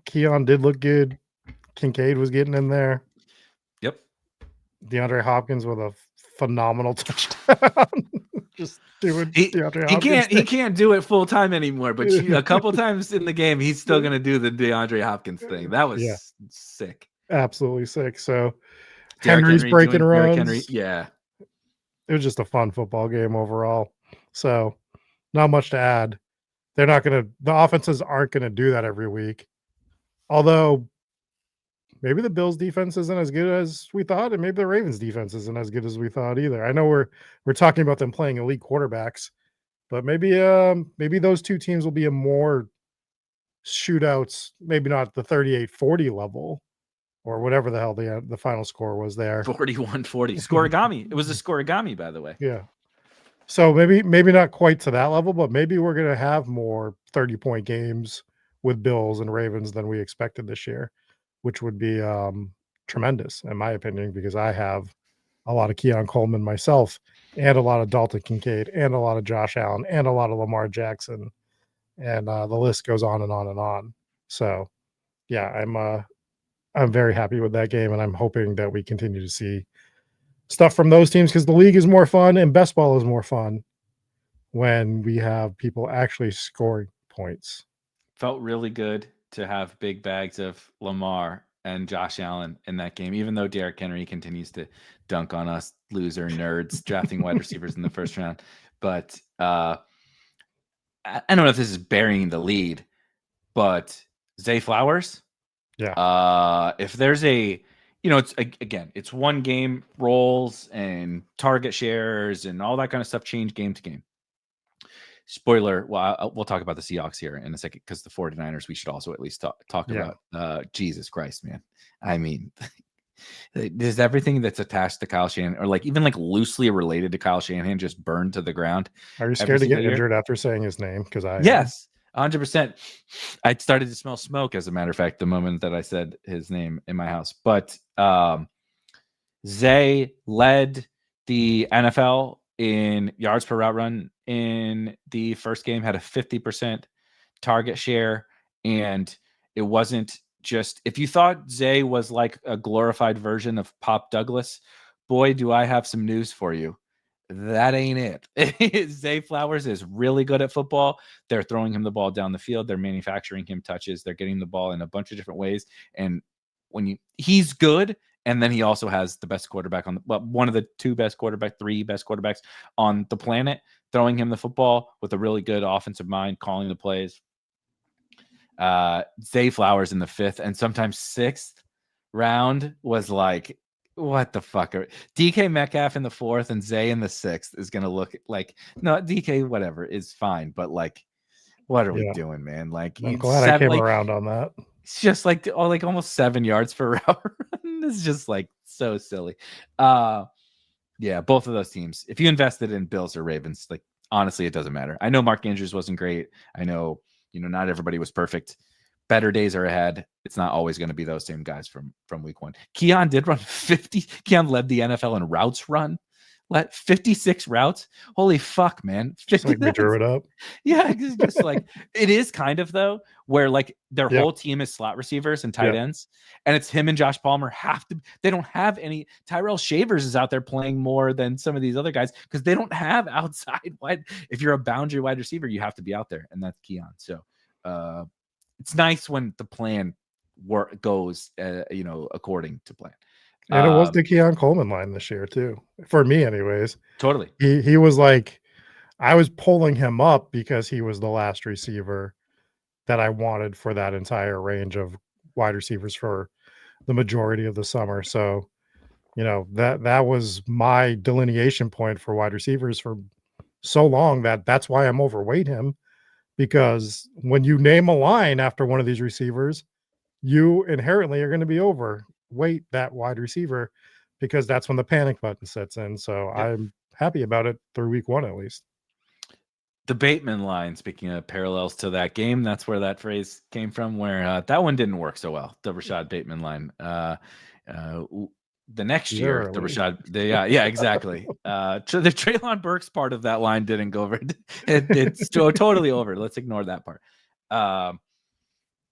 Keon did look good. Kincaid was getting in there. Yep. DeAndre Hopkins with a phenomenal touchdown. Just doing DeAndre Hopkins. He can't do it full time anymore, but a couple times in the game, he's still going to do the DeAndre Hopkins thing. That was sick. Absolutely sick. So Henry's breaking runs. Yeah. It was just a fun football game overall. So not much to add. The offenses aren't going to do that every week. Although maybe the Bills defense isn't as good as we thought, and maybe the Ravens defense isn't as good as we thought either. I know we're talking about them playing elite quarterbacks, but maybe those two teams will be a more shootouts, maybe not the 38-40 level or whatever the hell the final score was there. 41-40. Scorigami. It was a scorigami, by the way. Yeah. So maybe not quite to that level, but maybe we're going to have more 30-point games with Bills and Ravens than we expected this year, which would be tremendous in my opinion, because I have a lot of Keon Coleman myself and a lot of Dalton Kincaid and a lot of Josh Allen and a lot of Lamar Jackson. And the list goes on and on and on. So yeah, I'm very happy with that game, and I'm hoping that we continue to see stuff from those teams because the league is more fun and best ball is more fun when we have people actually scoring points. Felt really good to have big bags of Lamar and Josh Allen in that game, even though Derrick Henry continues to dunk on us loser nerds drafting wide receivers in the first round. But I don't know if this is burying the lead, but Zay Flowers. Yeah. If there's it's one game roles and target shares and all that kind of stuff change game to game. Spoiler, well, we'll talk about the Seahawks here in a second because the 49ers we should also at least talk about. Jesus Christ, man. I mean, does everything that's attached to Kyle Shanahan or like even like loosely related to Kyle Shanahan just burn to the ground? Are you scared to get injured after saying his name? Because Yes. 100%. I started to smell smoke, as a matter of fact, the moment that I said his name in my house. But Zay led the NFL in yards per route run in the first game, had a 50% target share. And it wasn't just, if you thought Zay was like a glorified version of Pop Douglas, boy, do I have some news for you. That ain't it. Zay Flowers is really good at football. They're throwing him the ball down the field. They're manufacturing him touches. They're getting the ball in a bunch of different ways. And he's good. And then he also has the best quarterback one of the three best quarterbacks on the planet, throwing him the football with a really good offensive mind, calling the plays. Zay Flowers in the 5th and sometimes 6th round was like, what the fuck? DK Metcalf in the 4th and Zay in the 6th is going to look like, no, DK, whatever, is fine. But like, what are we doing, man? Like, I'm glad I came around on that. It's just like almost 7 yards per route run. It's just like so silly. Yeah, both of those teams. If you invested in Bills or Ravens, like honestly, it doesn't matter. I know Mark Andrews wasn't great. I know, not everybody was perfect, better days are ahead. It's not always going to be those same guys from week one. Keon did run 50. Keon led the NFL in routes run. Let 56 routes. Holy fuck, man. 50, Just like we drew it up. Yeah, it's just like it is kind of though, where like their Yep. whole team is slot receivers and tight Yep. ends, and it's him and Josh Palmer they don't have any. Tyrell Shavers is out there playing more than some of these other guys because they don't have outside wide. If you're a boundary wide receiver, you have to be out there, and that's Keon. So it's nice when the plan goes according to plan. And it was the Keon Coleman line this year too, for me anyways. Totally. He was like, I was pulling him up because he was the last receiver that I wanted for that entire range of wide receivers for the majority of the summer. So, that was my delineation point for wide receivers for so long that's why I'm overweight him, because when you name a line after one of these receivers, you inherently are going to be overweight that wide receiver because that's when the panic button sets in. So Yep. I'm happy about it through week one, at least. The Bateman line, speaking of parallels to that game, that's where that phrase came from, where that one didn't work so well. The Rashad Bateman line. The next year, the Rashad, yeah, exactly. The Treylon Burks part of that line didn't go over. It's totally over. Let's ignore that part.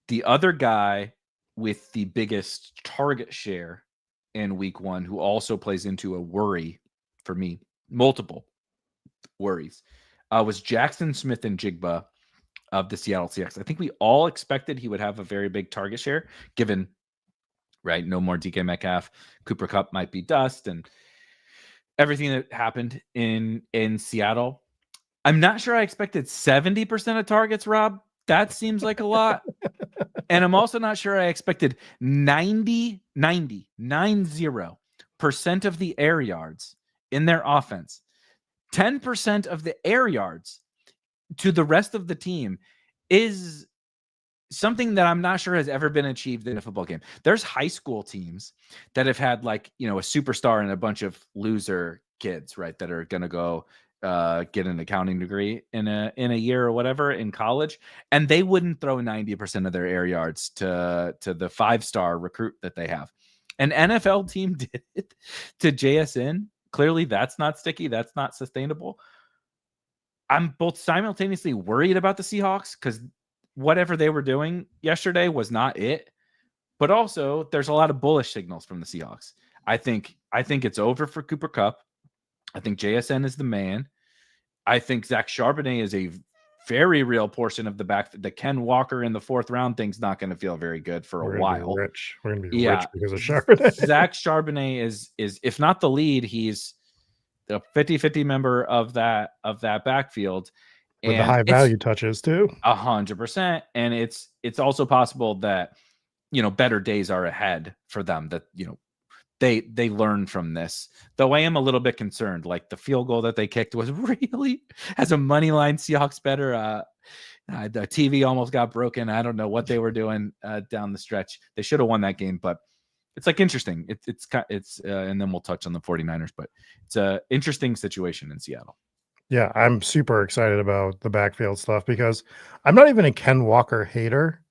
The other guy with the biggest target share in week one, who also plays into a worry for me, multiple worries, was Jackson Smith and Jigba of the Seattle Seahawks. I think we all expected he would have a very big target share, given, right, no more DK Metcalf, Cooper Kupp might be dust, and everything that happened in Seattle. I'm not sure I expected 70% of targets, Rob. That seems like a lot. And I'm also not sure I expected 90% of the air yards in their offense. 10% of the air yards to the rest of the team is something that I'm not sure has ever been achieved in a football game. There's high school teams that have had like, a superstar and a bunch of loser kids, right, that are going to go get an accounting degree in a year or whatever in college, and they wouldn't throw 90% of their air yards to the 5-star recruit that they have. An NFL team did it to JSN. Clearly that's not sticky. That's not sustainable. I'm both simultaneously worried about the Seahawks because whatever they were doing yesterday was not it, but also there's a lot of bullish signals from the Seahawks. I think it's over for Cooper Kupp. I think JSN is the man. I think Zach Charbonnet is a very real portion of the back. The Ken Walker in the 4th round thing's not going to feel very good for a while. We're going to be rich because of Charbonnet. Zach Charbonnet is if not the lead, he's the 50-50 member of that backfield. With the high value touches too. 100%. And it's also possible that, better days are ahead for them, that, they learn from this. Though I am a little bit concerned, like the field goal that they kicked was really, as a money line Seahawks better. The TV almost got broken. I don't know what they were doing down the stretch. They should have won that game, but it's like interesting. It's and then we'll touch on the 49ers, but it's a interesting situation in Seattle. Yeah, I'm super excited about the backfield stuff because I'm not even a Ken Walker hater.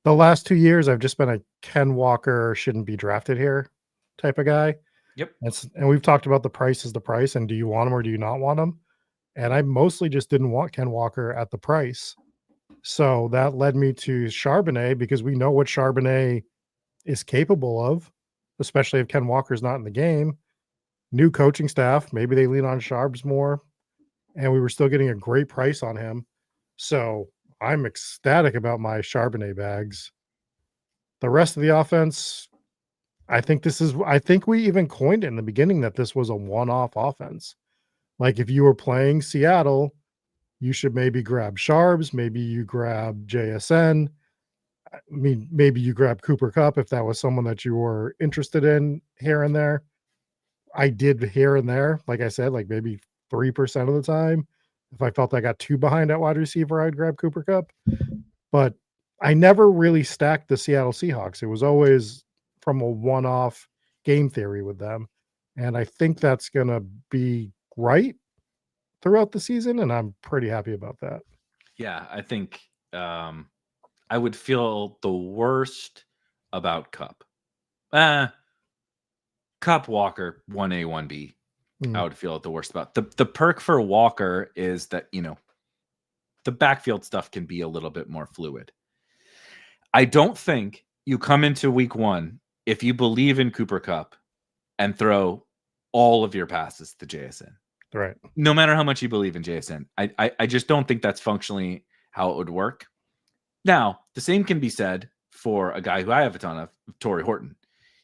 The last 2 years, I've just been a Ken Walker shouldn't be drafted here type of guy. Yep. And we've talked about the price is the price, and do you want him or do you not want him? And I mostly just didn't want Ken Walker at the price. So that led me to Charbonnet because we know what Charbonnet is capable of, especially if Ken Walker's not in the game. New coaching staff, maybe they lean on Charbs more, and we were still getting a great price on him. So I'm ecstatic about my Charbonnet bags. The rest of the offense, I think we even coined it in the beginning that this was a one-off offense. Like if you were playing Seattle, you should maybe grab Charbs, maybe you grab JSN. I mean, maybe you grab Cooper Kupp if that was someone that you were interested in here and there. I did here and there, like I said, like maybe 3% of the time. If I felt I got too behind at wide receiver, I'd grab Cooper Kupp. But I never really stacked the Seattle Seahawks. It was always from a one-off game theory with them. And I think that's going to be right throughout the season, and I'm pretty happy about that. Yeah, I think I would feel the worst about Cup. Cup, Walker, 1A, 1B. I would feel the worst about. The perk for Walker is that, the backfield stuff can be a little bit more fluid. I don't think you come into week 1 if you believe in Cooper Kupp and throw all of your passes to JSN. Right. No matter how much you believe in JSN. I just don't think that's functionally how it would work. Now, the same can be said for a guy who I have a ton of, Torrey Horton.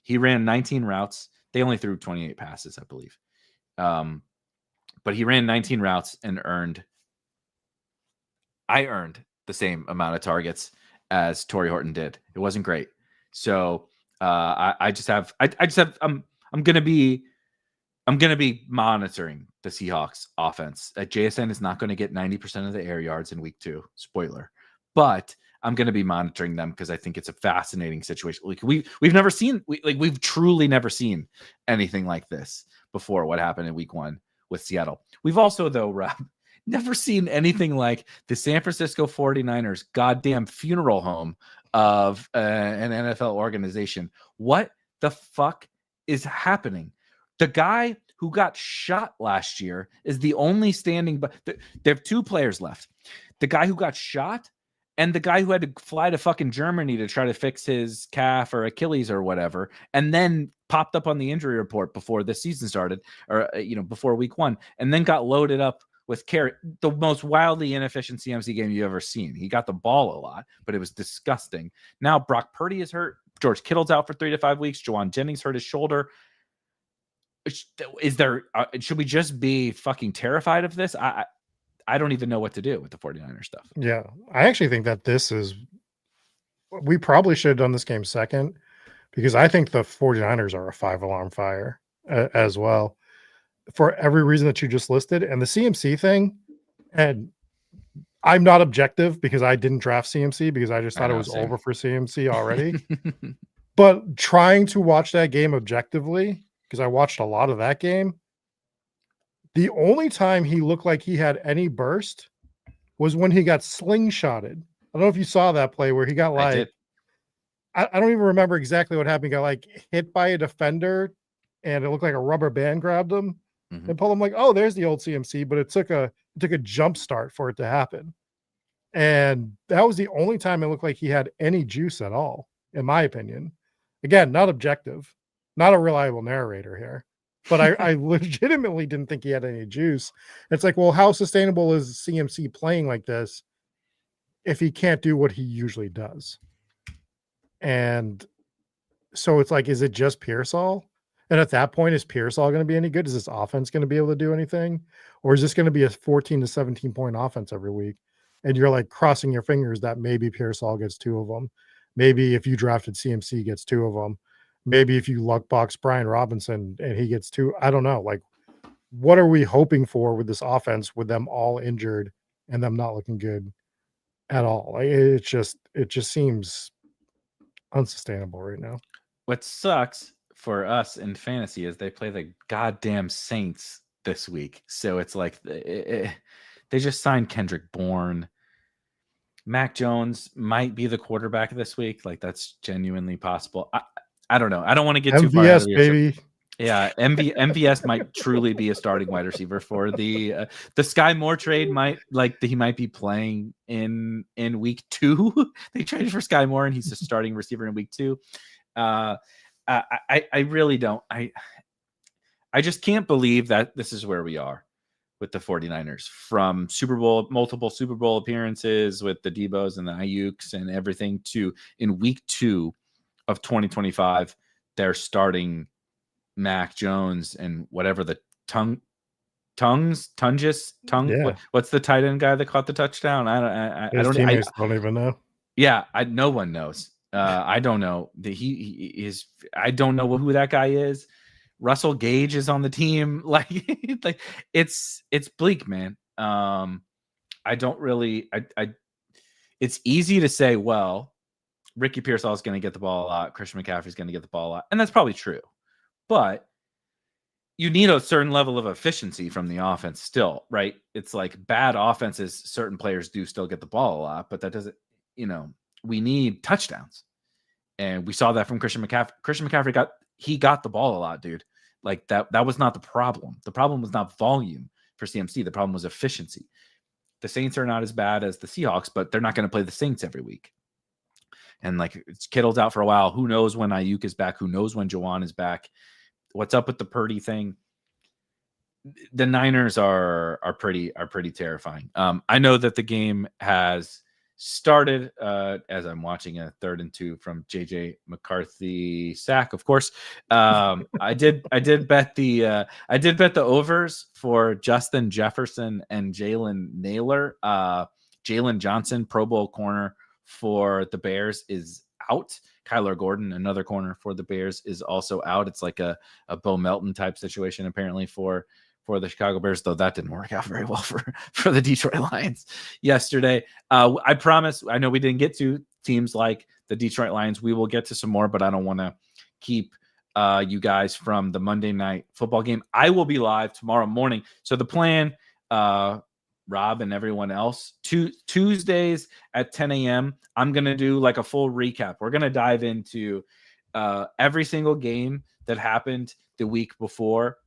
He ran 19 routes. They only threw 28 passes, I believe. But he ran 19 routes and I earned the same amount of targets as Torrey Horton did. It wasn't great. So I'm gonna be monitoring the Seahawks offense. JSN is not going to get 90% of the air yards in week 2. Spoiler. But I'm going to be monitoring them because I think it's a fascinating situation. Like we've truly never seen anything like this before. What happened in week 1 with Seattle? We've also, though, Rob, never seen anything like the San Francisco 49ers goddamn funeral home of an NFL organization. What the fuck is happening? The guy who got shot last year is the only standing, but they have 2 players left. The guy who got shot and the guy who had to fly to fucking Germany to try to fix his calf or Achilles or whatever, and then popped up on the injury report before the season started, or before week 1, and then got loaded up with the most wildly inefficient CMC game you've ever seen. He got the ball a lot, but it was disgusting. Now Brock Purdy is hurt. George Kittle's out for 3 to 5 weeks. Juwan Jennings hurt his shoulder. Should we just be fucking terrified of this? I don't even know what to do with the 49ers stuff. Yeah. I actually think that we probably should have done this game second, because I think the 49ers are a 5-alarm fire as well, for every reason that you just listed. And the CMC thing, and I'm not objective because I didn't draft CMC because I just thought it was over for CMC already. But trying to watch that game objectively, because I watched a lot of that game, the only time he looked like he had any burst was when he got slingshotted. I don't know if you saw that play where he got I don't even remember exactly what happened. He got hit by a defender and it looked like a rubber band grabbed him and pulled him. Like, oh, there's the old CMC, but it took a jump start for it to happen. And that was the only time it looked like he had any juice at all, in my opinion. Again, not objective, not a reliable narrator here. But I legitimately didn't think he had any juice. It's like, well, how sustainable is CMC playing like this if he can't do what he usually does? And so it's like, is it just Pearsall? And at that point, is Pearsall going to be any good? Is this offense going to be able to do anything? Or is this going to be a 14 to 17 point offense every week? And you're crossing your fingers that maybe Pearsall gets 2 of them. Maybe if you drafted CMC gets 2 of them. Maybe if you luck box Brian Robinson and he gets 2, I don't know. What are we hoping for with this offense with them all injured and them not looking good at all? It just seems unsustainable right now. What sucks for us in fantasy is they play the goddamn Saints this week. So it's like they just signed Kendrick Bourne. Mac Jones might be the quarterback this week. That's genuinely possible. I don't know. I don't want to get too far. MVS, baby. Yeah, MVS might truly be a starting wide receiver for the Sky Moore trade. He might be playing in week 2. They traded for Sky Moore, and he's a starting receiver in week 2. I really don't. I just can't believe that this is where we are with the 49ers, from multiple Super Bowl appearances with the Debos and the Ayuks and everything, to in week 2 of 2025, they're starting Mac Jones and whatever the What's the tight end guy that caught the touchdown? I don't even know. Yeah, no one knows. I don't know that he is. I don't know who that guy is. Russell Gage is on the team. It's bleak, man. I don't really. It's easy to say, well, Ricky Pearsall is going to get the ball a lot. Christian McCaffrey is going to get the ball a lot. And that's probably true. But you need a certain level of efficiency from the offense still, right? It's like bad offenses, certain players do still get the ball a lot, but that doesn't, we need touchdowns. And we saw that from Christian McCaffrey. Christian McCaffrey got the ball a lot, dude. Like that was not the problem. The problem was not volume for CMC. The problem was efficiency. The Saints are not as bad as the Seahawks, but they're not going to play the Saints every week. And like Kittle's out for a while. Who knows when Ayuk is back? Who knows when Juwan is back? What's up with the Purdy thing? The Niners are pretty terrifying. I know that the game has started as I'm watching a 3rd and 2 from JJ McCarthy sack. Of course, I did bet the overs for Justin Jefferson and Jalen Naylor. Jalen Johnson, Pro Bowl corner for the Bears, is out. Kyler Gordon, another corner for the Bears, is also out. It's like a Bo Melton type situation apparently for the Chicago Bears, though that didn't work out very well for the Detroit Lions yesterday. I promise, I know we didn't get to teams like the Detroit Lions. We will get to some more, but I don't want to keep you guys from the Monday night football game. I will be live tomorrow morning. So the plan, Rob and everyone else, Tuesdays at 10 a.m., I'm going to do like a full recap. We're going to dive into every single game that happened the week before.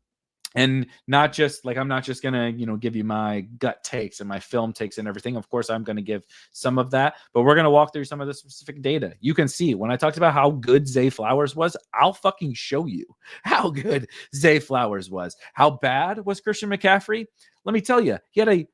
And not just like, I'm not just going to, give you my gut takes and my film takes and everything. Of course, I'm going to give some of that, but we're going to walk through some of the specific data. You can see when I talked about how good Zay Flowers was, I'll fucking show you how good Zay Flowers was. How bad was Christian McCaffrey? Let me tell you, he had a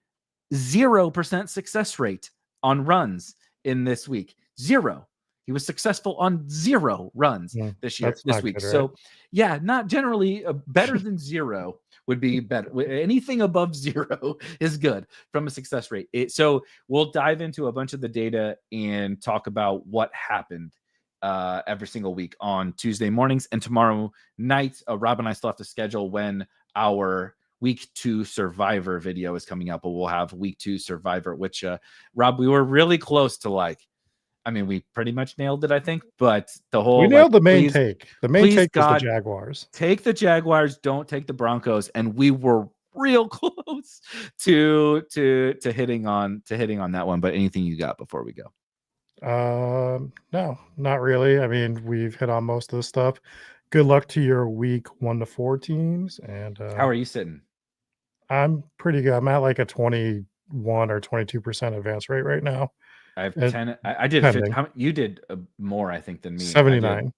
0% success rate on runs in this week. 0. He was successful on 0 runs this week. Good, right? So, yeah, not generally better than 0 would be better. Anything above 0 is good from a success rate. So we'll dive into a bunch of the data and talk about what happened every single week on Tuesday mornings. And tomorrow night, Rob and I still have to schedule when our Week 2 Survivor video is coming out, but we'll have Week 2 Survivor, which, Rob, we were really close to we pretty much nailed it, I think, but we nailed the main take. The main take was the Jaguars. Take the Jaguars, don't take the Broncos, and we were real close to hitting on that one. But anything you got before we go? No, not really. I mean, we've hit on most of the stuff. Good luck to your week 1 to 4 teams. And how are you sitting? I'm pretty good. I'm at like a 21 or 22% advance rate right now. I have 10. I did 50. You did more, I think, than me. 79.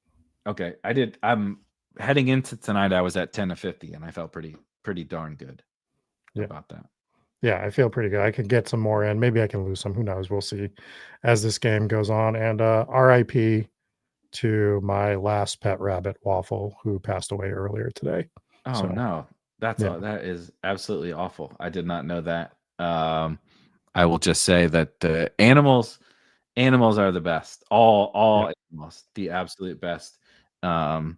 Okay. I did. I'm heading into tonight. I was at 10 to 50, and I felt pretty darn good about that. Yeah, I feel pretty good. I could get some more in. Maybe I can lose some. Who knows? We'll see as this game goes on. And RIP to my last pet rabbit, Waffle, who passed away earlier today. Oh, no. That is absolutely awful. I did not know that. I will just say that the animals are the best. All animals, the absolute best. Shout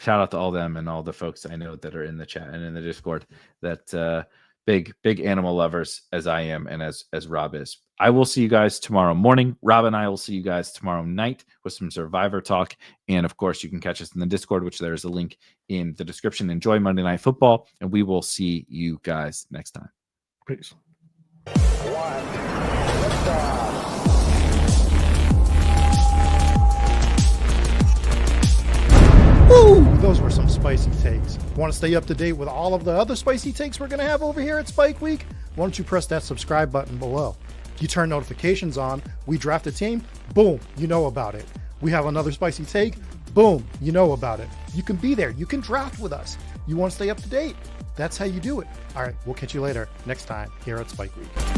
out to all them and all the folks I know that are in the chat and in the Discord that big animal lovers as I am and as Rob is. I will see you guys tomorrow morning. Rob and I will see you guys tomorrow night with some Survivor talk. And of course, you can catch us in the Discord, which there is a link in the description. Enjoy Monday Night Football, and we will see you guys next time. Peace. Woo! Those were some spicy takes. Want to stay up to date with all of the other spicy takes we're going to have over here at Spike Week? Why don't you press that subscribe button below? You turn notifications on, we draft a team, boom, you know about it. We have another spicy take, boom, you know about it. You can be there. You can draft with us. You want to stay up to date? That's how you do it. All right, we'll catch you later next time here at Spike Week.